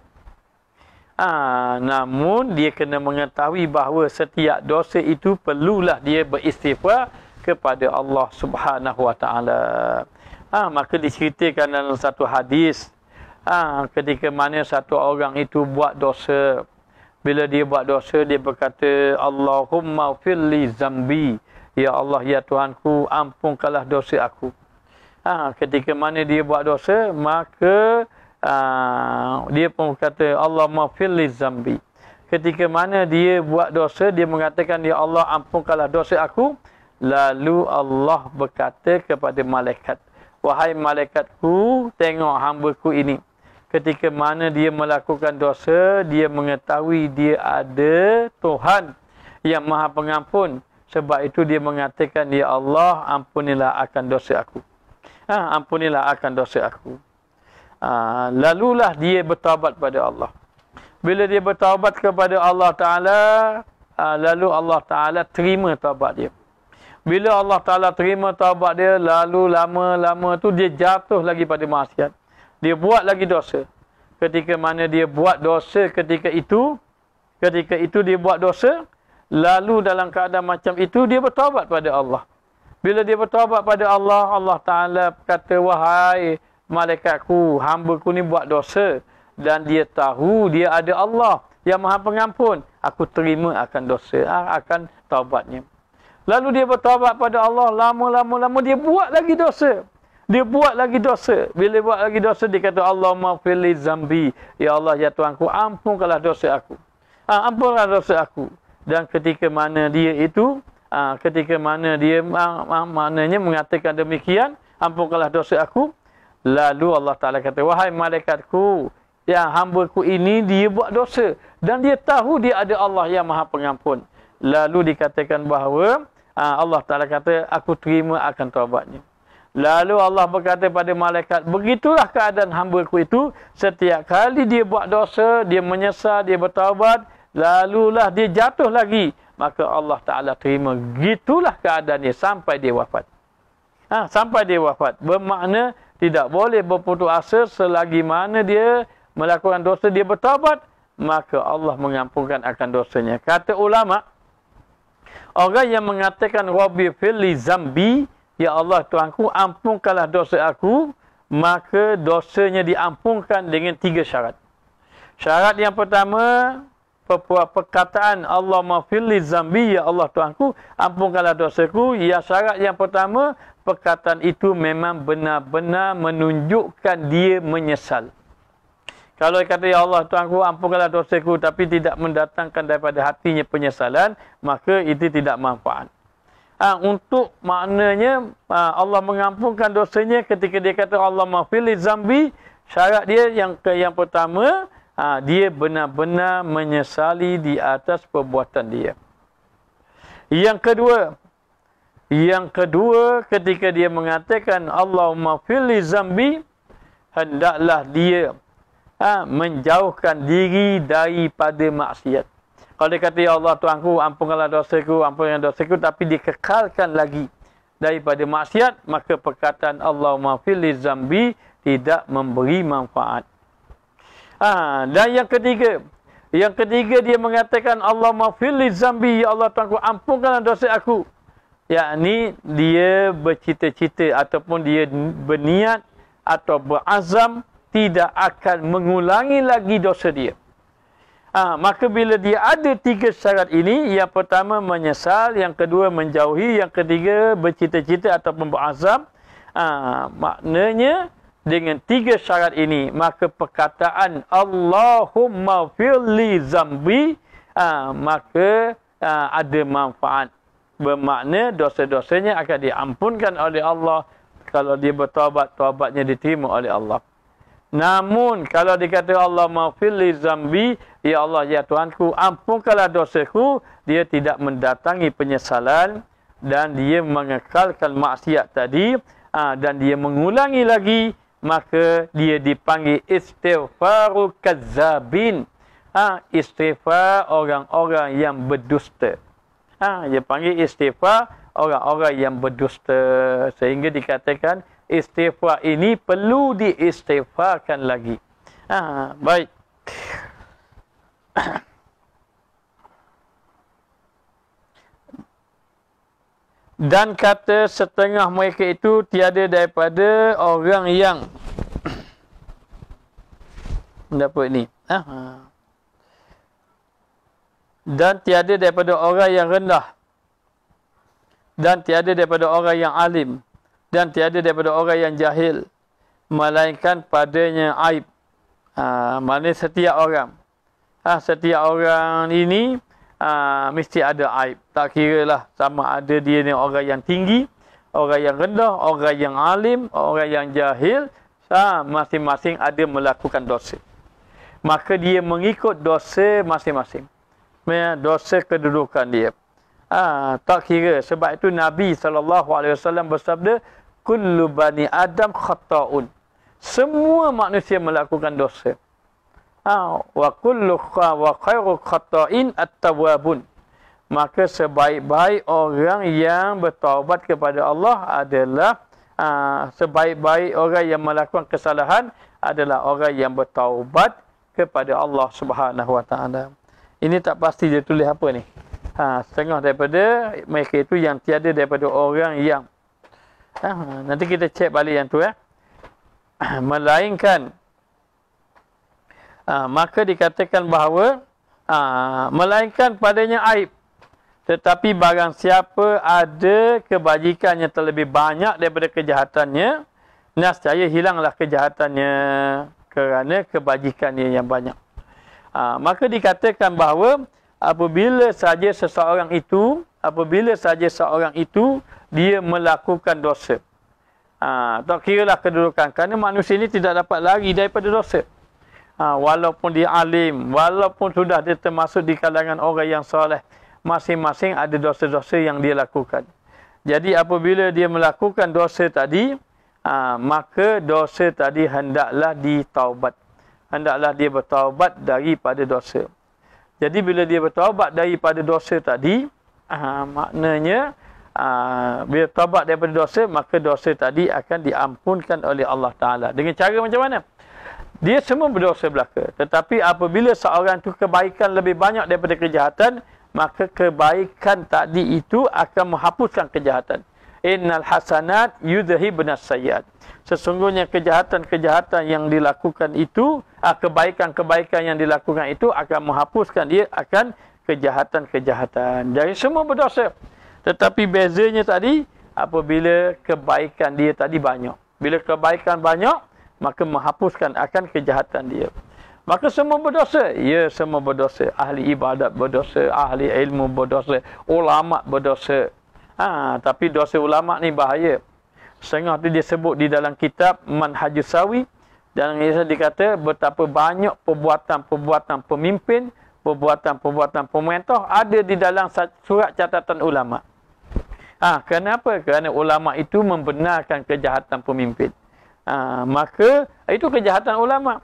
Namun dia kena mengetahui bahawa setiap dosa itu perlulah dia beristighfar kepada Allah Subhanahu wa taala. Maka diceritakan dalam satu hadis, ketika mana satu orang itu buat dosa. Bila dia buat dosa, dia berkata, Allahumma firli zambi. Ya Allah, ya Tuhanku, ampunkanlah dosa aku. Ketika mana dia buat dosa, maka dia pun kata, Allahumma firli zambi. Ketika mana dia buat dosa, dia mengatakan, ya Allah, ampunkanlah dosa aku. Lalu Allah berkata kepada malaikat, wahai malaikatku, tengok hamba-Ku ini. Ketika mana dia melakukan dosa, dia mengetahui dia ada Tuhan yang Maha Pengampun. Sebab itu dia mengatakan, ya Allah, ampunilah akan dosa aku. Ampunilah akan dosa aku. Lalulah dia bertaubat pada Allah. Bila dia bertaubat kepada Allah Ta'ala, lalu Allah Ta'ala terima taubat dia. Bila Allah Ta'ala terima taubat dia, lalu lama-lama tu dia jatuh lagi pada maksiat. Dia buat lagi dosa. Ketika mana dia buat dosa ketika itu dia buat dosa, lalu dalam keadaan macam itu dia bertaubat pada Allah. Bila dia bertaubat pada Allah, Allah Ta'ala kata, wahai malaikatku, hamba-ku ni buat dosa. Dan dia tahu dia ada Allah yang maha pengampun. Aku terima akan dosa, akan taubatnya. Lalu dia bertaubat pada Allah, lama dia buat lagi dosa. Dia buat lagi dosa. Bila buat lagi dosa, dia kata, Allahumma fili zambi. Ya Allah, ya Tuhanku, ampunkanlah dosa aku. Ampunkanlah dosa aku. Dan ketika mana dia itu, maknanya mengatakan demikian, ampunkanlah dosa aku. Lalu Allah Ta'ala kata, wahai malaikatku, yang hamba-ku ini dia buat dosa. Dan dia tahu dia ada Allah yang maha pengampun. Lalu dikatakan bahawa, Allah Ta'ala kata, aku terima akan taubatnya. Lalu Allah berkata pada malaikat, begitulah keadaan hamba-ku itu. Setiap kali dia buat dosa, dia menyesal, dia bertaubat, lalulah dia jatuh lagi. Maka Allah Ta'ala terima. Gitulah keadaannya sampai dia wafat. Sampai dia wafat. Bermakna tidak boleh berputus asa selagi mana dia melakukan dosa, dia bertaubat, maka Allah mengampunkan akan dosanya. Kata ulama, orang yang mengatakan Rabbi fili zambi, ya Allah Tuhanku, ampunkanlah dosa aku, maka dosanya diampunkan dengan 3 syarat. Syarat yang pertama, perkataan Allahumma fili zambi, ya Allah Tuhanku, ampunkanlah dosaku. Ya, syarat yang pertama, perkataan itu memang benar-benar menunjukkan dia menyesal. Kalau dia kata, ya Allah Tuhanku, ampunkanlah dosaku, tapi tidak mendatangkan daripada hatinya penyesalan, maka itu tidak manfaat. Untuk maknanya Allah mengampunkan dosanya ketika dia kata Allah mafili zambi, syarat dia yang pertama, dia benar-benar menyesali di atas perbuatan dia. Yang kedua, ketika dia mengatakan Allahumma fili zambi, hendaklah dia menjauhkan diri daripada maksiat. Kalau dia kata, ya Allah Tuhanku, ampunkanlah dosaku, tapi dikekalkan lagi daripada maksiat, maka perkataan Allahumma fili zambi tidak memberi manfaat. Dan yang ketiga dia mengatakan Allahumma fili zambi, ya Allah Tuhanku, ampunkanlah dosa aku. Yakni dia bercita-cita ataupun dia berniat atau berazam tidak akan mengulangi lagi dosa dia. Maka bila dia ada 3 syarat ini, yang pertama menyesal, yang kedua menjauhi, yang ketiga bercita-cita ataupun berazam, maknanya dengan 3 syarat ini, maka perkataan Allahumma firli zambi, maka ada manfaat. Bermakna dosa-dosanya akan diampunkan oleh Allah. Kalau dia bertaubat, taubatnya diterima oleh Allah. Namun kalau dikata Allah maghfirli zambi, ya Allah ya Tuhanku, ampunkanlah dosaku, dia tidak mendatangi penyesalan dan dia mengekalkan maksiat tadi, dan dia mengulangi lagi, maka dia dipanggil istighfaru kazzabin. Istighfar orang-orang yang berdusta. Dia panggil istighfar orang-orang yang berdusta. Sehingga dikatakan istighfar ini perlu diistighfarkan lagi. Baik. Dan kata setengah mereka itu tiada daripada orang yang dapat ni. Dan tiada daripada orang yang rendah. Dan tiada daripada orang yang alim. Dan tiada daripada orang yang jahil, melainkan padanya aib. Maknanya setiap orang. Setiap orang ini mesti ada aib. Tak kira lah sama ada dia ni orang yang tinggi, orang yang rendah, orang yang alim, orang yang jahil. Masing-masing ada melakukan dosa. Maka dia mengikut dosa masing-masing. Dosa kedudukan dia. Tak kira. Sebab itu Nabi SAW bersabda, kullu bani Adam khata'un. Semua manusia melakukan dosa. Wa khairu khata'in at-tawwabun. Maka sebaik-baik orang yang bertaubat kepada Allah adalah sebaik-baik orang yang melakukan kesalahan adalah orang yang bertaubat kepada Allah Subhanahu Wa Taala. Ini tak pasti dia tulis apa ni. setengah daripada mereka itu yang tiada daripada orang yang nanti kita cek balik yang tu melainkan maka dikatakan bahawa melainkan padanya aib, tetapi barang siapa ada kebajikan yang terlebih banyak daripada kejahatannya, nescaya hilanglah kejahatannya kerana kebajikannya yang banyak. Maka dikatakan bahawa apabila saja seorang itu dia melakukan dosa, tak kiralah kedudukan, kerana manusia ini tidak dapat lari daripada dosa. Walaupun dia alim, walaupun sudah dia termasuk di kalangan orang yang soleh, masing-masing ada dosa-dosa yang dia lakukan. Jadi apabila dia melakukan dosa tadi, maka dosa tadi hendaklah ditaubat. Hendaklah dia bertaubat daripada dosa. Jadi bila dia bertaubat daripada dosa tadi, maknanya bila taubat daripada dosa, maka dosa tadi akan diampunkan oleh Allah Ta'ala. Dengan cara macam mana? Dia semua berdosa belaka. Tetapi apabila seorang itu kebaikan lebih banyak daripada kejahatan, maka kebaikan tadi itu akan menghapuskan kejahatan. Innal hasanat yudhibnas sayyiat. Sesungguhnya kejahatan-kejahatan yang dilakukan itu, kebaikan-kebaikan yang dilakukan itu akan menghapuskan dia akan kejahatan-kejahatan. Jadi semua berdosa. Tetapi bezanya tadi, apabila kebaikan dia tadi banyak. Bila kebaikan banyak, maka menghapuskan akan kejahatan dia. Maka semua berdosa. Ya, semua berdosa. Ahli ibadat berdosa, ahli ilmu berdosa, ulama berdosa. Tapi dosa ulama ni bahaya. Setengah tu dia sebut di dalam kitab Manhajus Sawi. Dan dikata betapa banyak perbuatan-perbuatan pemimpin, perbuatan-perbuatan pemerintah ada di dalam surat catatan ulama. Kenapa? Kerana ulama itu membenarkan kejahatan pemimpin. Maka itu kejahatan ulama.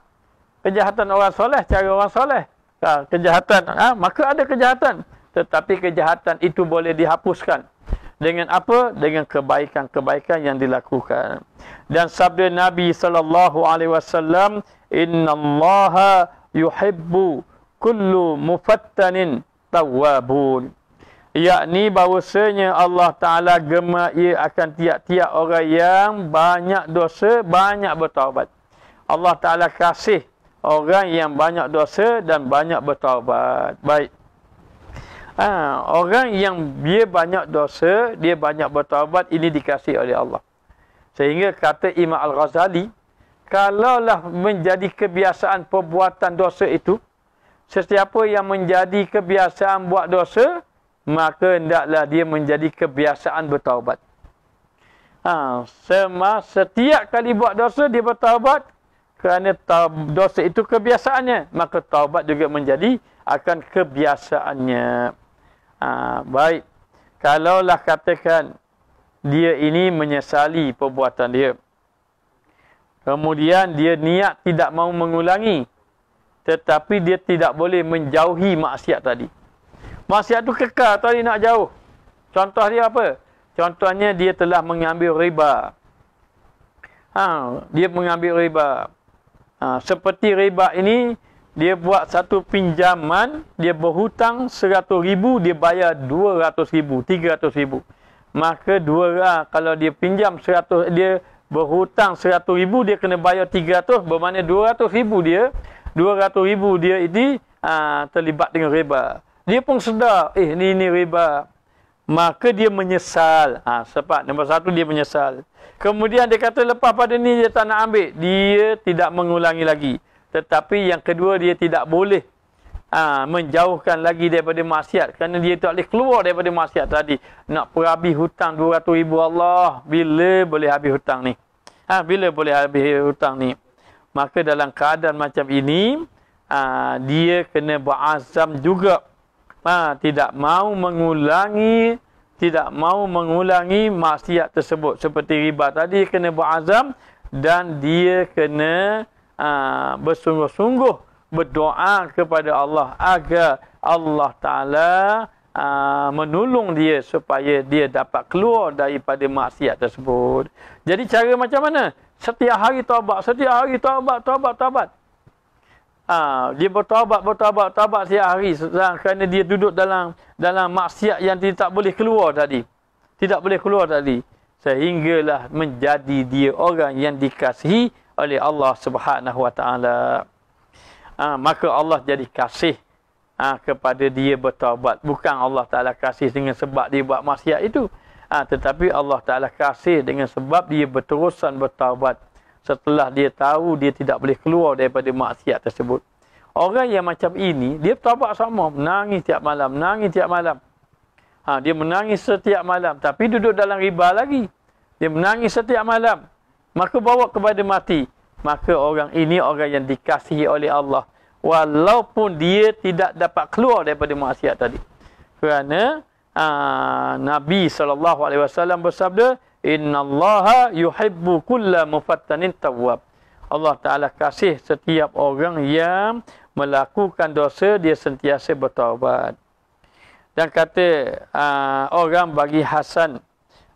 Kejahatan orang soleh, cara orang soleh. Kejahatan, maka ada kejahatan. Tetapi kejahatan itu boleh dihapuskan. Dengan apa? Dengan kebaikan-kebaikan yang dilakukan. Dan sabda Nabi SAW, Innallaha yuhibbu kullu mufattanin tawwabun. Yakni bahawasanya Allah Ta'ala gemar ia akan tiap-tiap orang yang banyak dosa, banyak bertaubat. Allah Ta'ala kasih orang yang banyak dosa dan banyak bertaubat. Baik. Orang yang dia banyak dosa, dia banyak bertaubat, ini dikasih oleh Allah. Sehingga kata Imam Al-Ghazali, kalaulah menjadi kebiasaan perbuatan dosa itu, sesiapa yang menjadi kebiasaan buat dosa, maka hendaklah dia menjadi kebiasaan bertaubat. Setiap kali buat dosa, dia bertaubat, kerana dosa itu kebiasaannya, maka taubat juga menjadi akan kebiasaannya. Baik, kalaulah katakan dia ini menyesali perbuatan dia, kemudian dia niat tidak mahu mengulangi, tetapi dia tidak boleh menjauhi maksiat tadi. Maksiat itu kekal tadi nak jauh. Contoh dia apa? Contohnya dia telah mengambil riba. Dia mengambil riba. Seperti riba ini, dia buat satu pinjaman, dia berhutang 100,000, dia bayar 200,000, 300,000. Maka kalau dia pinjam 100, dia berhutang 100,000, dia kena bayar 300, bermakna 200,000 dia ini terlibat dengan riba. Dia pun sedar, ni riba. Maka dia menyesal. Sebab nombor satu dia menyesal. Kemudian dia kata lepas pada ni dia tak nak ambil. Dia tidak mengulangi lagi. Tetapi yang kedua, dia tidak boleh menjauhkan lagi daripada maksiat. Kerana dia tak boleh keluar daripada maksiat tadi. Nak perhabis hutang 200,000 Allah. Bila boleh habis hutang ni? Bila boleh habis hutang ni? Maka dalam keadaan macam ini, dia kena berazam juga. Tidak mahu mengulangi maksiat tersebut. Seperti riba tadi, kena berazam. Dan dia kena bersungguh-sungguh berdoa kepada Allah agar Allah Ta'ala menolong dia supaya dia dapat keluar daripada maksiat tersebut. Jadi cara macam mana? Setiap hari taubat, setiap hari taubat. Dia bertaubat setiap hari kerana dia duduk dalam maksiat yang dia tak boleh keluar tadi. Tidak boleh keluar tadi. Sehinggalah menjadi dia orang yang dikasihi oleh Allah Subhanahu Wa Taala. Maka Allah jadi kasih kepada dia bertaubat. Bukan Allah Ta'ala kasih dengan sebab dia buat maksiat itu. Tetapi Allah Ta'ala kasih dengan sebab dia berterusan bertaubat. Setelah dia tahu dia tidak boleh keluar daripada maksiat tersebut. Orang yang macam ini, dia bertaubat sama. Menangis tiap malam. Dia menangis setiap malam. Tapi duduk dalam riba lagi. Dia menangis setiap malam. Maka bawa kepada mati. Maka orang ini orang yang dikasihi oleh Allah. Walaupun dia tidak dapat keluar daripada maksiat tadi. Kerana Nabi SAW bersabda, Innallaha yuhibbu kulla mufattanin tawwab. Allah Ta'ala kasih setiap orang yang melakukan dosa, dia sentiasa bertaubat. Dan kata orang bagi Hasan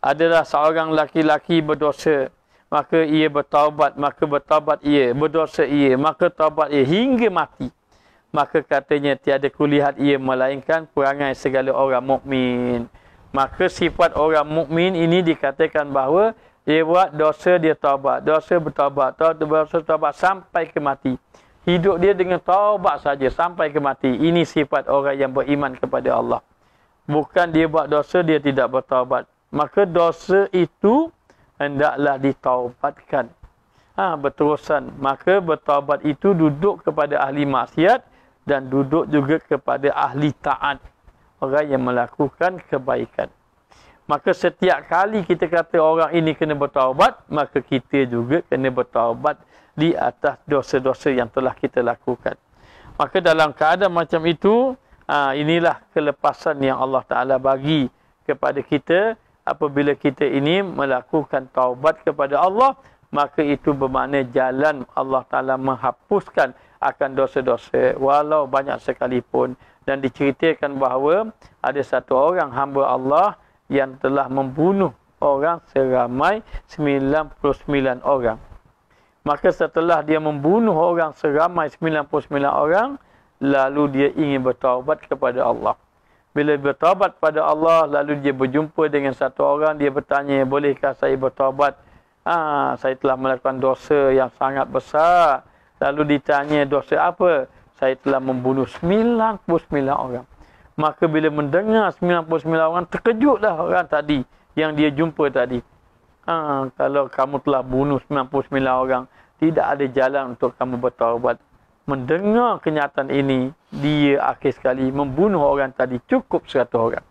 adalah seorang laki-laki berdosa, maka ia bertaubat, maka bertaubat ia, berdosa ia, maka taubat ia hingga mati. Maka katanya tiada kulihat ia melainkan perangai segala orang mukmin. Maka sifat orang mukmin ini dikatakan bahawa dia buat dosa, dia taubat, dosa bertaubat, dosa taubat sampai ke mati. Hidup dia dengan taubat saja sampai ke mati. Ini sifat orang yang beriman kepada Allah. Bukan dia buat dosa, dia tidak bertaubat. Maka dosa itu hendaklah ditaubatkan. Berterusan. Maka bertaubat itu duduk kepada ahli maksiat dan duduk juga kepada ahli taat. Orang yang melakukan kebaikan. Maka setiap kali kita kata orang ini kena bertaubat, maka kita juga kena bertaubat di atas dosa-dosa yang telah kita lakukan. Maka dalam keadaan macam itu, inilah kelepasan yang Allah Ta'ala bagi kepada kita. Apabila kita ini melakukan taubat kepada Allah, maka itu bermakna jalan Allah Ta'ala menghapuskan akan dosa-dosa walau banyak sekalipun. Dan diceritakan bahawa ada satu orang hamba Allah yang telah membunuh orang seramai 99 orang. Maka setelah dia membunuh orang seramai 99 orang, lalu dia ingin bertaubat kepada Allah. Bila bertaubat pada Allah, lalu dia berjumpa dengan satu orang, dia bertanya, bolehkah saya bertaubat? Saya telah melakukan dosa yang sangat besar. Lalu ditanya, dosa apa? Saya telah membunuh 99 orang. Maka bila mendengar 99 orang, terkejutlah orang tadi yang dia jumpa tadi. Kalau kamu telah bunuh 99 orang, tidak ada jalan untuk kamu bertaubat. Mendengar kenyataan ini, dia akhir sekali membunuh orang tadi, cukup 100 orang.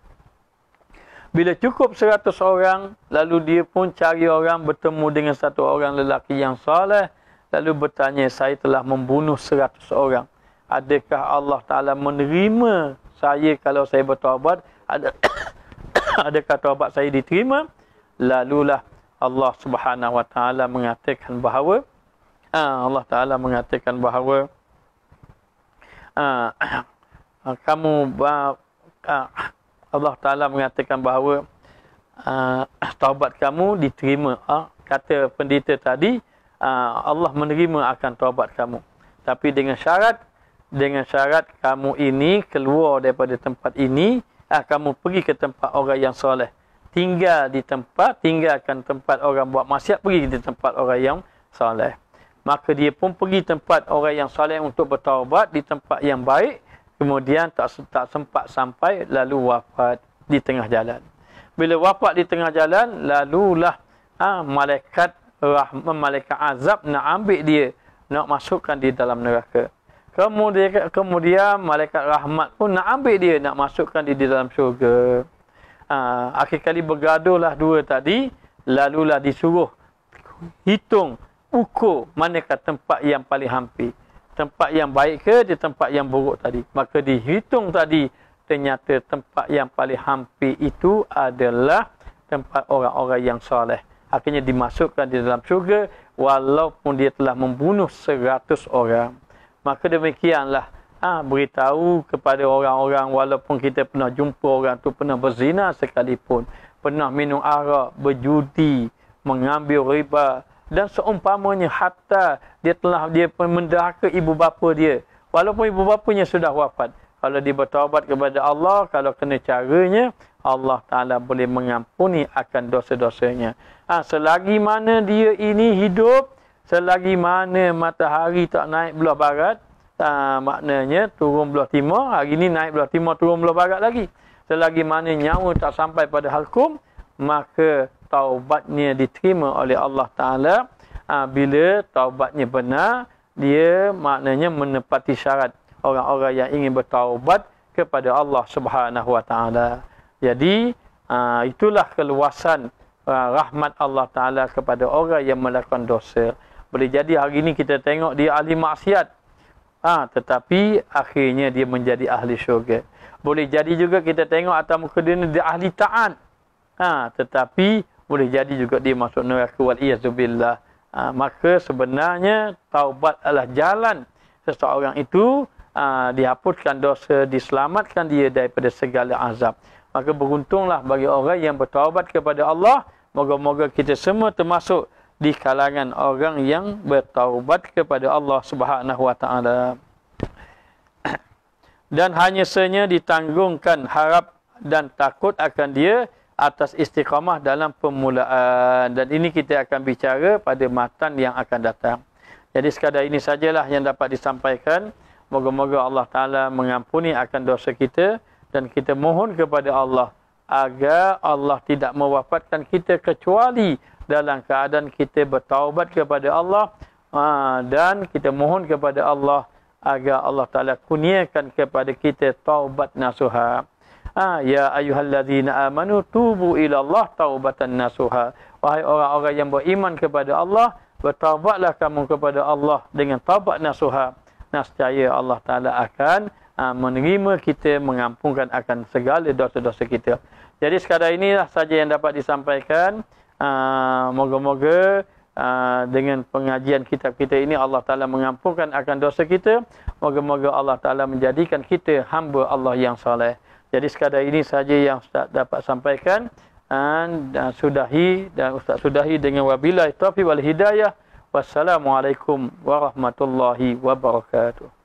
Bila cukup 100 orang, lalu dia pun cari orang, bertemu dengan satu orang lelaki yang soleh, lalu bertanya, saya telah membunuh 100 orang. Adakah Allah Ta'ala menerima saya kalau saya bertaubat? Adakah taubat saya diterima? Lalulah Allah Subhanahu Wa Ta'ala mengatakan bahawa Allah Ta'ala mengatakan bahawa Allah Ta'ala mengatakan bahawa taubat kamu diterima. Kata pendeta tadi, Allah menerima akan taubat kamu. Tapi dengan syarat kamu ini keluar daripada tempat ini, kamu pergi ke tempat orang yang soleh. Tinggalkan tempat orang buat maksiat, pergi ke tempat orang yang soleh. Maka dia pun pergi tempat orang yang soleh untuk bertaubat di tempat yang baik. Kemudian tak sempat sampai, lalu wafat di tengah jalan. Bila wafat di tengah jalan, lalulah malaikat azab nak ambil dia, nak masukkan dia dalam neraka. Kemudian malaikat rahmat pun nak ambil dia, nak masukkan dia di dalam syurga. Akhir kali bergaduhlah dua tadi, lalulah disuruh hitung, ukur manakah tempat yang paling hampir. Tempat yang baik ke di tempat yang buruk tadi. Maka dihitung tadi, ternyata tempat yang paling hampir itu adalah tempat orang-orang yang soleh. Akhirnya dimasukkan di dalam syurga walaupun dia telah membunuh 100 orang. Maka demikianlah beritahu kepada orang-orang, walaupun kita pernah jumpa orang tu pernah berzina sekalipun, pernah minum arak, berjudi, mengambil riba, dan seumpamanya hatta dia menderhaka ibu bapa dia. Walaupun ibu bapanya sudah wafat. Kalau dia bertaubat kepada Allah, kalau kena caranya, Allah Ta'ala boleh mengampuni akan dosa-dosanya. Selagi mana dia ini hidup, selagi mana matahari tak naik belah barat, maknanya turun belah timur, hari ini naik belah timur, turun belah barat lagi. Selagi mana nyawa tak sampai pada halkum, maka taubatnya diterima oleh Allah Ta'ala. Bila taubatnya benar, dia maknanya menepati syarat orang-orang yang ingin bertaubat kepada Allah Subhanahu Wa Ta'ala. Jadi, itulah keluasan rahmat Allah Ta'ala kepada orang yang melakukan dosa. Boleh jadi hari ini kita tengok dia ahli maksiat, tetapi akhirnya dia menjadi ahli syurga. Boleh jadi juga kita tengok atas muka dia ahli taat, tetapi boleh jadi juga dia masuk neraka wal-iyazubillah. Maka sebenarnya taubat adalah jalan seseorang itu dihapuskan dosa, diselamatkan dia daripada segala azab. Maka beruntunglah bagi orang yang bertaubat kepada Allah. Moga-moga kita semua termasuk di kalangan orang yang bertaubat kepada Allah Subhanahu Wa Ta'ala. Dan hanya saja ditanggungkan harap dan takut akan dia atas istiqamah dalam permulaan. Dan ini kita akan bicara pada matan yang akan datang. Jadi sekadar ini sajalah yang dapat disampaikan. Moga-moga Allah Ta'ala mengampuni akan dosa kita. Dan kita mohon kepada Allah agar Allah tidak mewafatkan kita kecuali dalam keadaan kita bertaubat kepada Allah. Dan kita mohon kepada Allah agar Allah Ta'ala kurniakan kepada kita taubat nasuha. Ya ayyuhalladzina amanu tubu ilallah taubatan nasuha. Wahai orang-orang yang beriman kepada Allah, bertaubatlah kamu kepada Allah dengan taubat nasuha. Nescaya Allah Ta'ala akan menerima kita, mengampunkan akan segala dosa-dosa kita. Jadi sekadar inilah saja yang dapat disampaikan. Moga-moga dengan pengajian kitab kita ini Allah Ta'ala mengampunkan akan dosa kita. Moga-moga Allah Ta'ala menjadikan kita hamba Allah yang soleh. Jadi sekadar ini saja yang Ustaz dapat sampaikan. Dan Ustaz sudahi dengan wabillahi taufiq wal hidayah. Wassalamualaikum warahmatullahi wabarakatuh.